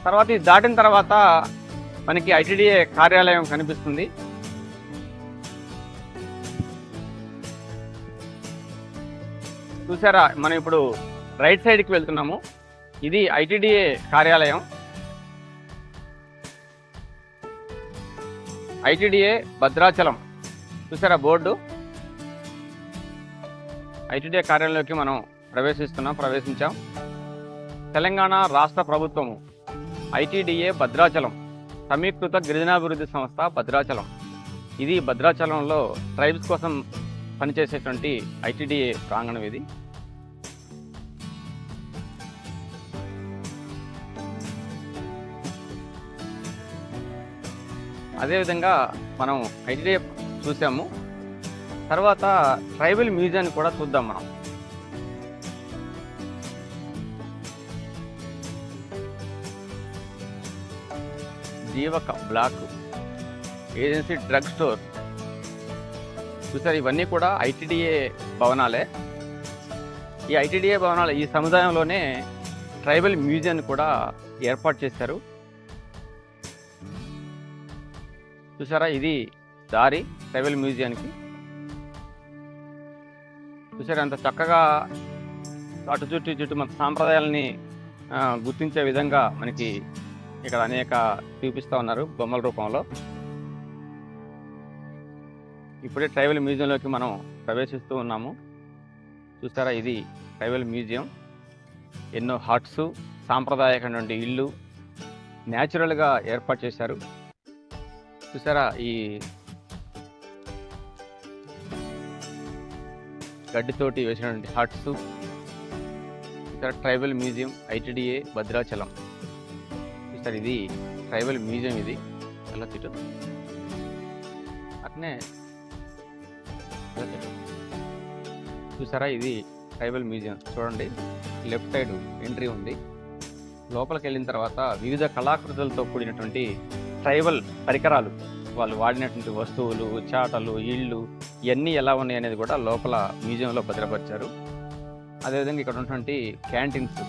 తర్వాత ఇది దాటిన తర్వాత మనకి ఐటీడీఏ కార్యాలయం కనిపిస్తుంది. చూసారా, మనం ఇప్పుడు రైట్ సైడ్కి వెళ్తున్నాము. ఇది ఐటీడీఏ కార్యాలయం. ఐటీడీఏ భద్రాచలం. చూసారా బోర్డు. ఐటీడీఏ కార్యాలయంలోకి మనం ప్రవేశించాం. తెలంగాణ రాష్ట్ర ప్రభుత్వము ఐటీడీఏ భద్రాచలం సమీకృత గిరిజనాభివృద్ధి సంస్థ భద్రాచలం. ఇది భద్రాచలంలో ట్రైబ్స్ కోసం పనిచేసేటువంటి ఐటీడీఏ ప్రాంగణం ఇది. అదేవిధంగా మనం ఐటీడీఏ చూసాము. తర్వాత ట్రైబల్ మ్యూజియాన్ని కూడా చూద్దాం మనం. జీవక బ్లాక్ ఏజెన్సీ డ్రగ్ స్టోర్ చూసారు. ఇవన్నీ కూడా ఐటీడీఏ భవనాలే. ఈ ఐటీడీఏ భవనాలు ఈ సముదాయంలోనే ట్రైబల్ మ్యూజియాన్ని కూడా ఏర్పాటు చేశారు. చూసారా, ఇది దారి ట్రైబల్ మ్యూజియానికి. చూసారా అంత చక్కగా అటు చుట్టూ మన సాంప్రదాయాలని గుర్తించే విధంగా మనకి ఇక్కడ అనేక చూపిస్తూ ఉన్నారు బొమ్మల రూపంలో. ఇప్పుడే ట్రైబల్ మ్యూజియంలోకి మనం ప్రవేశిస్తూ ఉన్నాము. చూసారా, ఇది ట్రైబల్ మ్యూజియం. ఎన్నో హట్స్, సాంప్రదాయకమైనటువంటి ఇళ్ళు న్యాచురల్గా ఏర్పాటు చేశారు. చూసారా, ఈ గడ్డితోటి వేసినటువంటి హట్స్. ఇక్కడ ట్రైబల్ మ్యూజియం ఐటీడీఏ భద్రాచలం. చూసారు, ఇది ట్రైబల్ మ్యూజియం. ఇది ఎలా తిట్టు అట్నే చూసారా, ఇది ట్రైబల్ మ్యూజియం. చూడండి, లెఫ్ట్ సైడ్ ఎంట్రీ ఉంది. లోపలికి వెళ్ళిన తర్వాత వివిధ కళాకృతులతో కూడినటువంటి ట్రైబల్ పరికరాలు, వాళ్ళు వాడినటువంటి వస్తువులు, చాటలు, ఇళ్ళు ఇవన్నీ ఎలా ఉన్నాయి అనేది కూడా లోపల మ్యూజియంలో భద్రపరిచారు. అదేవిధంగా ఇక్కడ ఉన్నటువంటి క్యాంటీన్స్,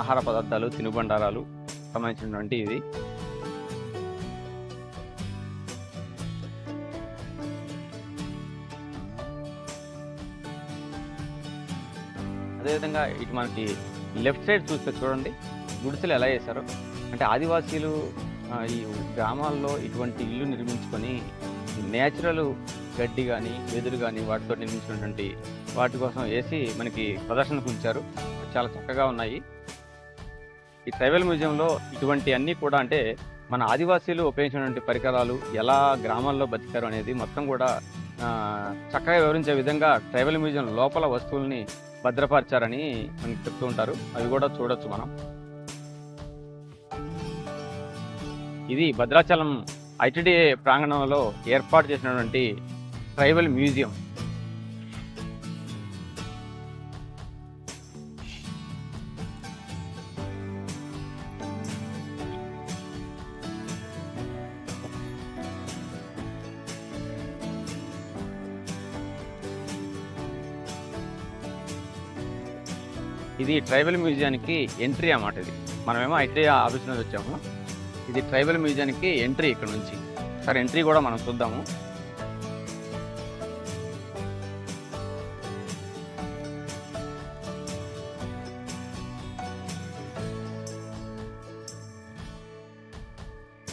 ఆహార పదార్థాలు, తినుబండారాలు సంబంధించినటువంటి ఇది. అదేవిధంగా ఇటు మనకి లెఫ్ట్ సైడ్ చూస్తే చూడండి, గుడిసెలు ఎలా చేశారో. అంటే ఆదివాసీలు ఈ గ్రామాల్లో ఇటువంటి ఇల్లు నిర్మించుకొని నేచురల్ గడ్డి కానీ వెదురు కానీ వాటితో నిర్మించినటువంటి వాటి కోసం వేసి మనకి ప్రదర్శనకు ఉంచారు. చాలా చక్కగా ఉన్నాయి. ఈ ట్రైబల్ మ్యూజియంలో ఇటువంటి అన్నీ కూడా అంటే మన ఆదివాసీలు ఉపయోగించినటువంటి పరికరాలు ఎలా గ్రామాల్లో బతికారు అనేది మొత్తం కూడా చక్కగా వివరించే విధంగా ట్రైబల్ మ్యూజియం లోపల వస్తువుల్ని భద్రపరిచారని మనకి చెప్తూ ఉంటారు. అవి కూడా చూడొచ్చు మనం. ఇది భద్రాచలం ఐటీడీఏ ప్రాంగణంలో ఏర్పాటు చేసినటువంటి ట్రైబల్ మ్యూజియం. ఇది ట్రైబల్ మ్యూజియానికి ఎంట్రీ అన్నమాట. ఇది మనమేమో ఐటీడీఏ ఆఫీస్ నుంచి వచ్చాము. ఇది ట్రైబల్ మ్యూజియానికి ఎంట్రీ ఇక్కడ నుంచి. సరే, ఎంట్రీ కూడా మనం చూద్దాము.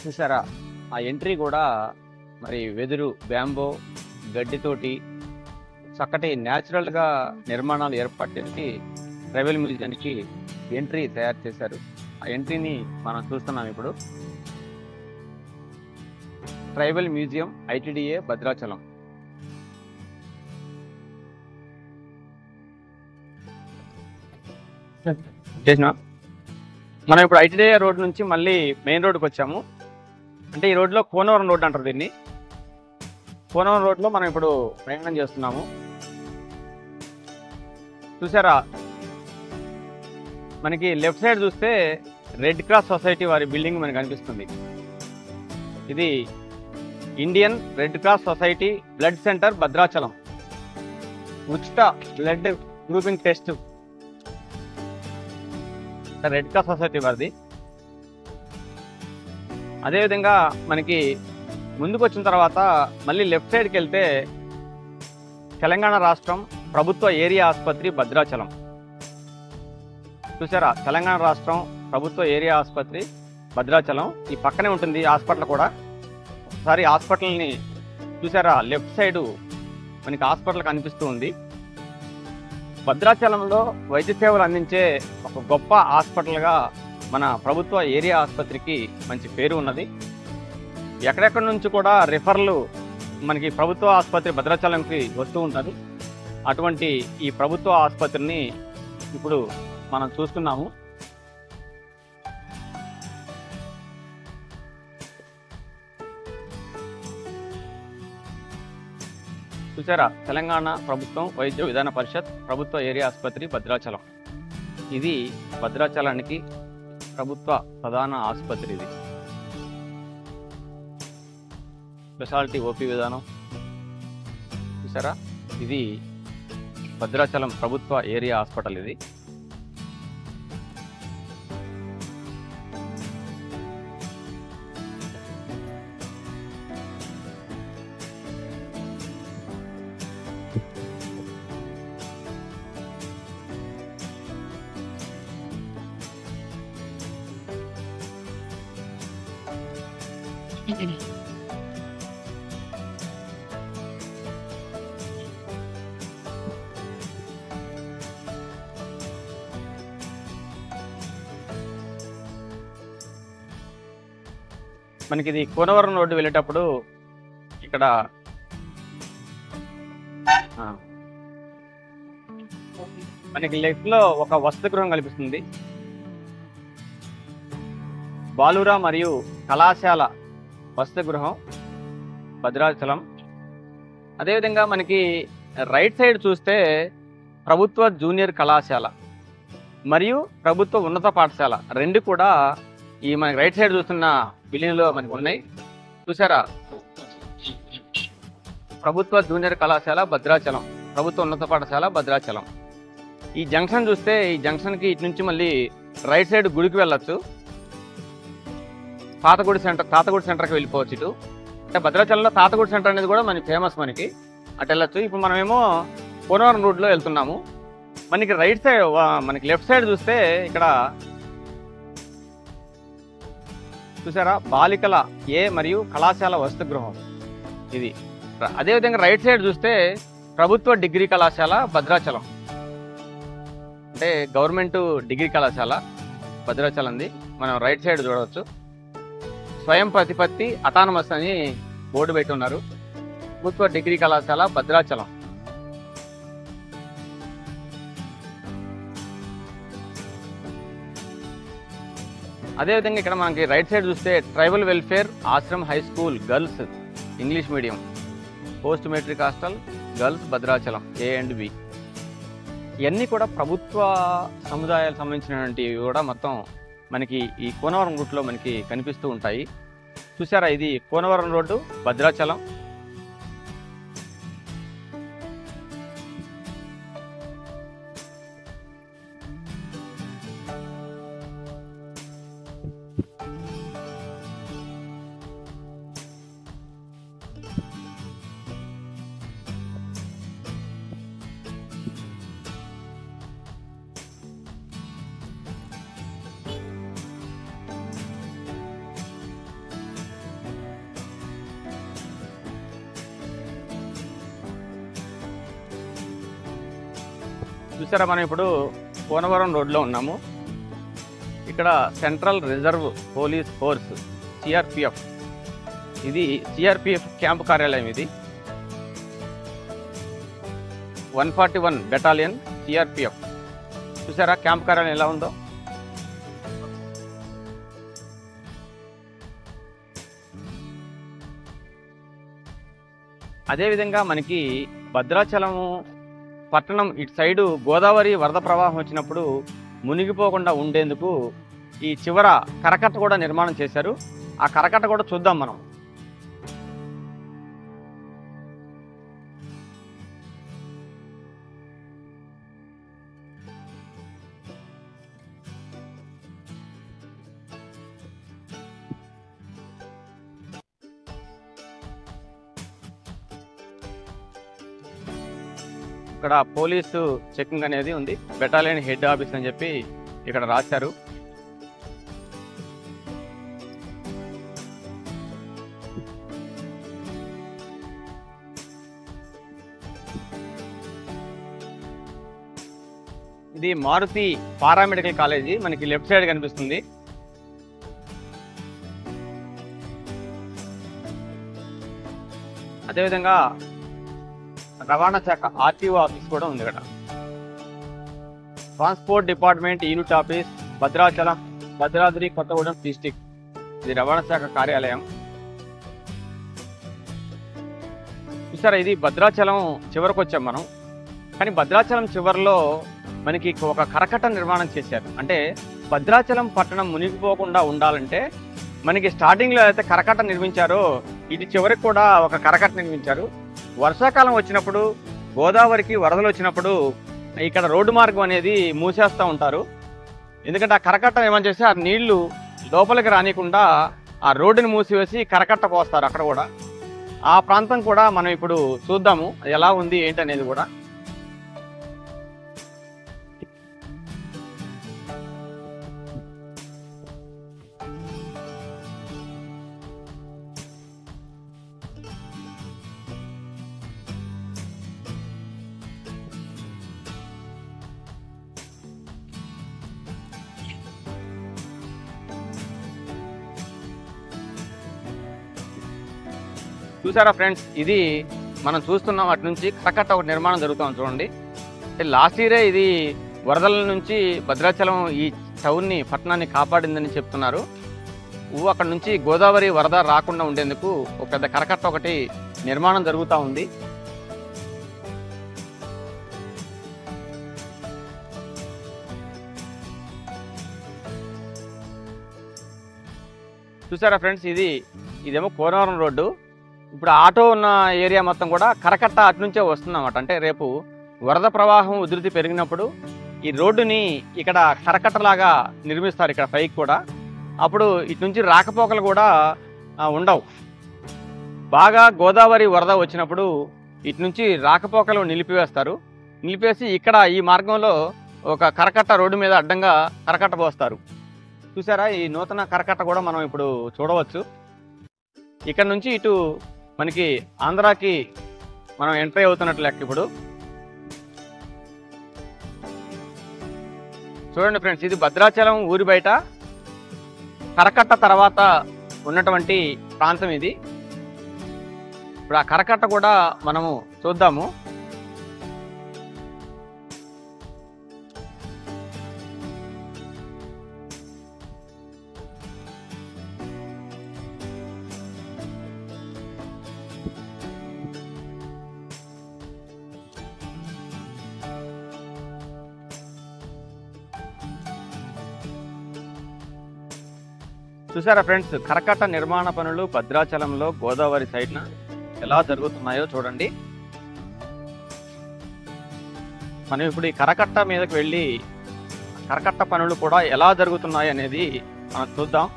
చూసారా, ఆ ఎంట్రీ కూడా మరి వెదురు, బ్యాంబో, గడ్డితోటి చక్కటి న్యాచురల్గా నిర్మాణాలు ఏర్పాటు చేసి ట్రైబల్ మ్యూజియానికి ఎంట్రీ తయారు చేశారు. ఆ ఎంట్రీని మనం చూస్తున్నాం ఇప్పుడు. Tribal museum ITDA Bhadrachalam. చేసిన మనం ఇప్పుడు ఐటీడీఏ రోడ్ నుంచి మళ్ళీ మెయిన్ రోడ్కి వచ్చాము. అంటే ఈ రోడ్లో కోనవరం రోడ్ అంటారు దీన్ని. కోనవరం రోడ్లో మనం ఇప్పుడు ప్రయాణం చేస్తున్నాము. చూసారా, మనకి లెఫ్ట్ సైడ్ చూస్తే రెడ్ క్రాస్ సొసైటీ వారి బిల్డింగ్ మనకు కనిపిస్తుంది. ఇది Indian red cross society blood centre Bhadrachalam. ఉచిత blood grouping test red cross society వారిది. అదేవిధంగా మనకి ముందుకు వచ్చిన తర్వాత మళ్ళీ లెఫ్ట్ సైడ్కి వెళ్తే తెలంగాణ రాష్ట్రం ప్రభుత్వ ఏరియా ఆసుపత్రి భద్రాచలం. చూసారా, తెలంగాణ రాష్ట్రం ప్రభుత్వ ఏరియా ఆసుపత్రి భద్రాచలం. ఈ పక్కనే ఉంటుంది హాస్పిటల్ కూడా. ఒకసారి హాస్పిటల్ని చూసారా, లెఫ్ట్ సైడు మనకి హాస్పిటల్ కనిపిస్తూ ఉంది. భద్రాచలంలో వైద్య సేవలు అందించే ఒక గొప్ప హాస్పిటల్గా మన ప్రభుత్వ ఏరియా ఆసుపత్రికి మంచి పేరు ఉన్నది. ఎక్కడెక్కడి నుంచి కూడా రిఫర్లు మనకి ప్రభుత్వ ఆసుపత్రి భద్రాచలంకి వస్తూ ఉంటుంది. అటువంటి ఈ ప్రభుత్వ ఆసుపత్రిని ఇప్పుడు మనం చూస్తున్నాము. చూసారా, తెలంగాణ ప్రభుత్వం వైద్య విధాన పరిషత్ ప్రభుత్వ ఏరియా ఆసుపత్రి భద్రాచలం. ఇది భద్రాచలానికి ప్రభుత్వ ప్రధాన ఆసుపత్రి. ఇది స్పెషాలిటీ ఓపీ విధానం. చూసారా, ఇది భద్రాచలం ప్రభుత్వ ఏరియా హాస్పిటల్. ఇది మనకి ఇది కోనవరం రోడ్డు వెళ్ళేటప్పుడు ఇక్కడ మనకి లెఫ్ట్ లో ఒక వసతి గృహం కనిపిస్తుంది. బాలుర మరియు కళాశాల వసతి గృహం భద్రాచలం. అదేవిధంగా మనకి రైట్ సైడ్ చూస్తే ప్రభుత్వ జూనియర్ కళాశాల మరియు ప్రభుత్వ ఉన్నత పాఠశాల రెండు కూడా ఈ మనకి రైట్ సైడ్ చూస్తున్న బిల్డింగ్ లో మనకి ఉన్నాయి. చూసారా, ప్రభుత్వ జూనియర్ కళాశాల భద్రాచలం, ప్రభుత్వ ఉన్నత పాఠశాల భద్రాచలం. ఈ జంక్షన్ చూస్తే ఈ జంక్షన్ కి ఇటు నుంచి మళ్ళీ రైట్ సైడ్ గుడికి వెళ్ళొచ్చు. తాతగుడి సెంటర్కి వెళ్ళిపోవచ్చు. ఇటు అంటే భద్రాచలంలో తాతగుడి సెంటర్ అనేది కూడా మనకి ఫేమస్, మనకి అటు వెళ్ళొచ్చు. ఇప్పుడు మనమేమో కోనవరం రోడ్లో వెళ్తున్నాము. మనకి రైట్ సైడ్ మనకి లెఫ్ట్ సైడ్ చూస్తే ఇక్కడ చూసారా, బాలికల ఏ మరియు కళాశాల వసతి గృహం ఇది. అదేవిధంగా రైట్ సైడ్ చూస్తే ప్రభుత్వ డిగ్రీ కళాశాల భద్రాచలం, అంటే గవర్నమెంట్ డిగ్రీ కళాశాల భద్రాచలంది మనం రైట్ సైడ్ చూడవచ్చు. స్వయం ప్రతిపత్తి అటానమస్ అని బోర్డు పెట్టి ఉన్నారు. ప్రభుత్వ డిగ్రీ కళాశాల భద్రాచలం. అదేవిధంగా ఇక్కడ మనకి రైట్ సైడ్ చూస్తే tribal welfare Ashram high school girls English medium, post matric hostel girls Bhadrachalam A and B. ఇవన్నీ కూడా ప్రభుత్వ సముదాయాలకు సంబంధించినటువంటివి కూడా మొత్తం మనకి ఈ కోనవరం రూట్లో మనకి కనిపిస్తూ ఉంటాయి. చూసారా, ఇది కోనవరం రోడ్డు భద్రాచలం. చూసారా, మనం ఇప్పుడు కోనవరం రోడ్లో ఉన్నాము. ఇక్కడ central reserve police force CRPF, ఇది CRPF క్యాంప్ కార్యాలయం. ఇది 141 బెటాలియన్ CRPF. చూసారా క్యాంప్ కార్యాలయం ఎలా ఉందో. అదేవిధంగా మనకి భద్రాచలము పట్టణం ఇటు సైడు గోదావరి వరద ప్రవాహం వచ్చినప్పుడు మునిగిపోకుండా ఉండేందుకు ఈ చివర కరకట్ట కూడా నిర్మాణం చేశారు. ఆ కరకట్ట కూడా చూద్దాం మనం. ఇక్కడ పోలీసు చెకింగ్ అనేది ఉంది. బెటాలియన్ హెడ్ ఆఫీస్ అని చెప్పి ఇక్కడ రాశారు. ఇది మారుతి పారామెడికల్ కాలేజీ మనకి లెఫ్ట్ సైడ్ కనిపిస్తుంది. అదేవిధంగా రవాణా శాఖ RTO ఆఫీస్ కూడా ఉంది ఇక్కడ. Transport department unit office Bhadrachalam, Bhadradri Kothagudem district. ఇది రవాణా శాఖ కార్యాలయం. చూసారా, ఇది భద్రాచలం చివరికి వచ్చాం మనం. కానీ భద్రాచలం చివరిలో మనకి ఒక కరకట్ట నిర్మాణం చేశారు. అంటే భద్రాచలం పట్టణం మునిగిపోకుండా ఉండాలంటే మనకి స్టార్టింగ్లో అయితే కరకట్ట నిర్మించారో ఇటు చివరికి కూడా ఒక కరకట్ట నిర్మించారు. వర్షాకాలం వచ్చినప్పుడు, గోదావరికి వరదలు వచ్చినప్పుడు ఇక్కడ రోడ్డు మార్గం అనేది మూసేస్తూ ఉంటారు. ఎందుకంటే ఆ కరకట్ట ఏమని చేస్తే ఆ నీళ్లు లోపలికి రానికుండా ఆ రోడ్డుని మూసివేసి కరకట్ట పోస్తారు. అక్కడ కూడా ఆ ప్రాంతం కూడా మనం ఇప్పుడు చూద్దాము ఎలా ఉంది ఏంటి అనేది కూడా. చూసారా ఫ్రెండ్స్, ఇది మనం చూస్తున్నాం అటు నుంచి కరకట్ట ఒక నిర్మాణం జరుగుతుంది చూడండి. లాస్ట్ ఇయరే ఇది వరదల నుంచి భద్రాచలం ఈ టౌన్ని పట్టణాన్ని కాపాడిందని చెప్తున్నారు. అక్కడ నుంచి గోదావరి వరద రాకుండా ఉండేందుకు ఒక పెద్ద కరకట్ట ఒకటి నిర్మాణం జరుగుతూ ఉంది. చూసారా ఫ్రెండ్స్, ఇదేమో కోనవరం రోడ్డు. ఇప్పుడు ఆటో ఉన్న ఏరియా మొత్తం కూడా కరకట్ట అటు నుంచే వస్తుందన్నమాట. అంటే రేపు వరద ప్రవాహం ఉధృతి పెరిగినప్పుడు ఈ రోడ్డుని ఇక్కడ కరకట్టలాగా నిర్మిస్తారు ఇక్కడ పైకి కూడా. అప్పుడు ఇటు నుంచి రాకపోకలు కూడా ఉండవు. బాగా గోదావరి వరద వచ్చినప్పుడు ఇటు నుంచి రాకపోకలు నిలిపివేస్తారు. నిలిపేసి ఇక్కడ ఈ మార్గంలో ఒక కరకట్ట రోడ్డు మీద అడ్డంగా కరకట్ట పోస్తారు. చూసారా, ఈ నూతన కరకట్ట కూడా మనం ఇప్పుడు చూడవచ్చు. ఇక్కడ నుంచి ఇటు మనకి ఆంధ్రాకి మనం ఎంట్రీ అవుతున్నట్లు లెక్క. ఇప్పుడు చూడండి ఫ్రెండ్స్, ఇది భద్రాచలం ఊరి బయట కరకట్ట తర్వాత ఉన్నటువంటి ప్రాంతం ఇది. ఇప్పుడు ఆ కరకట్ట కూడా మనము చూద్దాము. చూసారా ఫ్రెండ్స్, కరకట్ట నిర్మాణ పనులు భద్రాచలంలో గోదావరి సైడ్న ఎలా జరుగుతున్నాయో చూడండి. మనం ఇప్పుడు ఈ కరకట్ట మీదకి వెళ్ళి కరకట్ట పనులు కూడా ఎలా జరుగుతున్నాయి అనేది మనం చూద్దాం.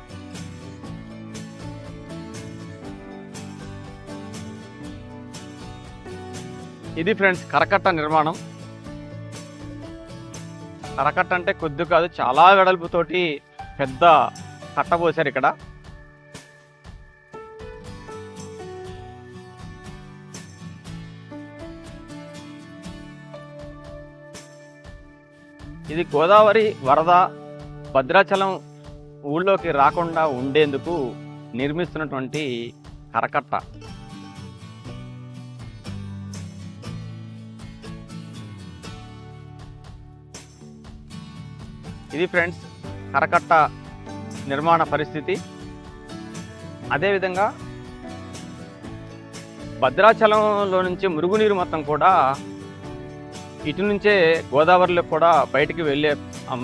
ఇది ఫ్రెండ్స్ కరకట్ట నిర్మాణం. కరకట్ట అంటే కొద్ది కాదు, చాలా వెడల్పుతోటి పెద్ద కట్ట పోసారు ఇక్కడ. ఇది గోదావరి వరద భద్రాచలం ఊళ్ళోకి రాకుండా ఉండేందుకు నిర్మిస్తున్నటువంటి కరకట్ట. ఇది ఫ్రెండ్స్ కరకట్ట నిర్మాణ పరిస్థితి. అదేవిధంగా భద్రాచలంలో నుంచి మురుగునీరు మొత్తం కూడా ఇటు నుంచే గోదావరిలో కూడా బయటికి వెళ్ళే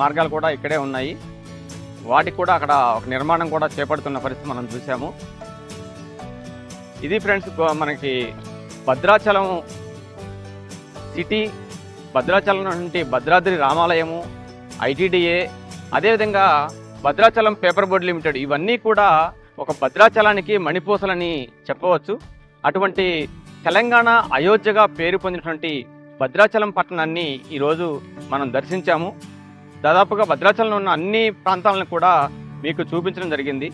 మార్గాలు కూడా ఇక్కడే ఉన్నాయి. వాటికి కూడా అక్కడ ఒక నిర్మాణం కూడా చేపడుతున్న పరిస్థితి మనం చూసాము. ఇది ఫ్రెండ్స్ మనకి భద్రాచలం సిటీ, భద్రాచలం నుండి భద్రాద్రి రామాలయము, ఐటీడీఏ, అదేవిధంగా భద్రాచలం పేపర్ బోర్డ్ లిమిటెడ్, ఇవన్నీ కూడా ఒక భద్రాచలానికి మణిపూసలని చెప్పవచ్చు. అటువంటి తెలంగాణ అయోధ్యగా పేరు పొందినటువంటి భద్రాచలం పట్టణాన్ని ఈరోజు మనం దర్శించాము. దాదాపుగా భద్రాచలంలో ఉన్న అన్ని ప్రాంతాలను కూడా మీకు చూపించడం జరిగింది.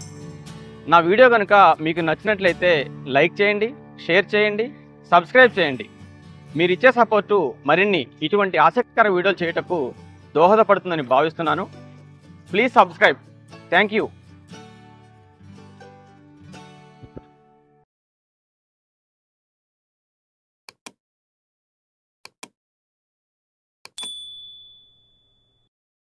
నా వీడియో కనుక మీకు నచ్చినట్లయితే లైక్ చేయండి, షేర్ చేయండి, సబ్స్క్రైబ్ చేయండి. మీరు ఇచ్చే సపోర్టు మరిన్ని ఇటువంటి ఆసక్తికర వీడియోలు చేయటకు దోహదపడుతుందని భావిస్తున్నాను. Please subscribe. Thank you.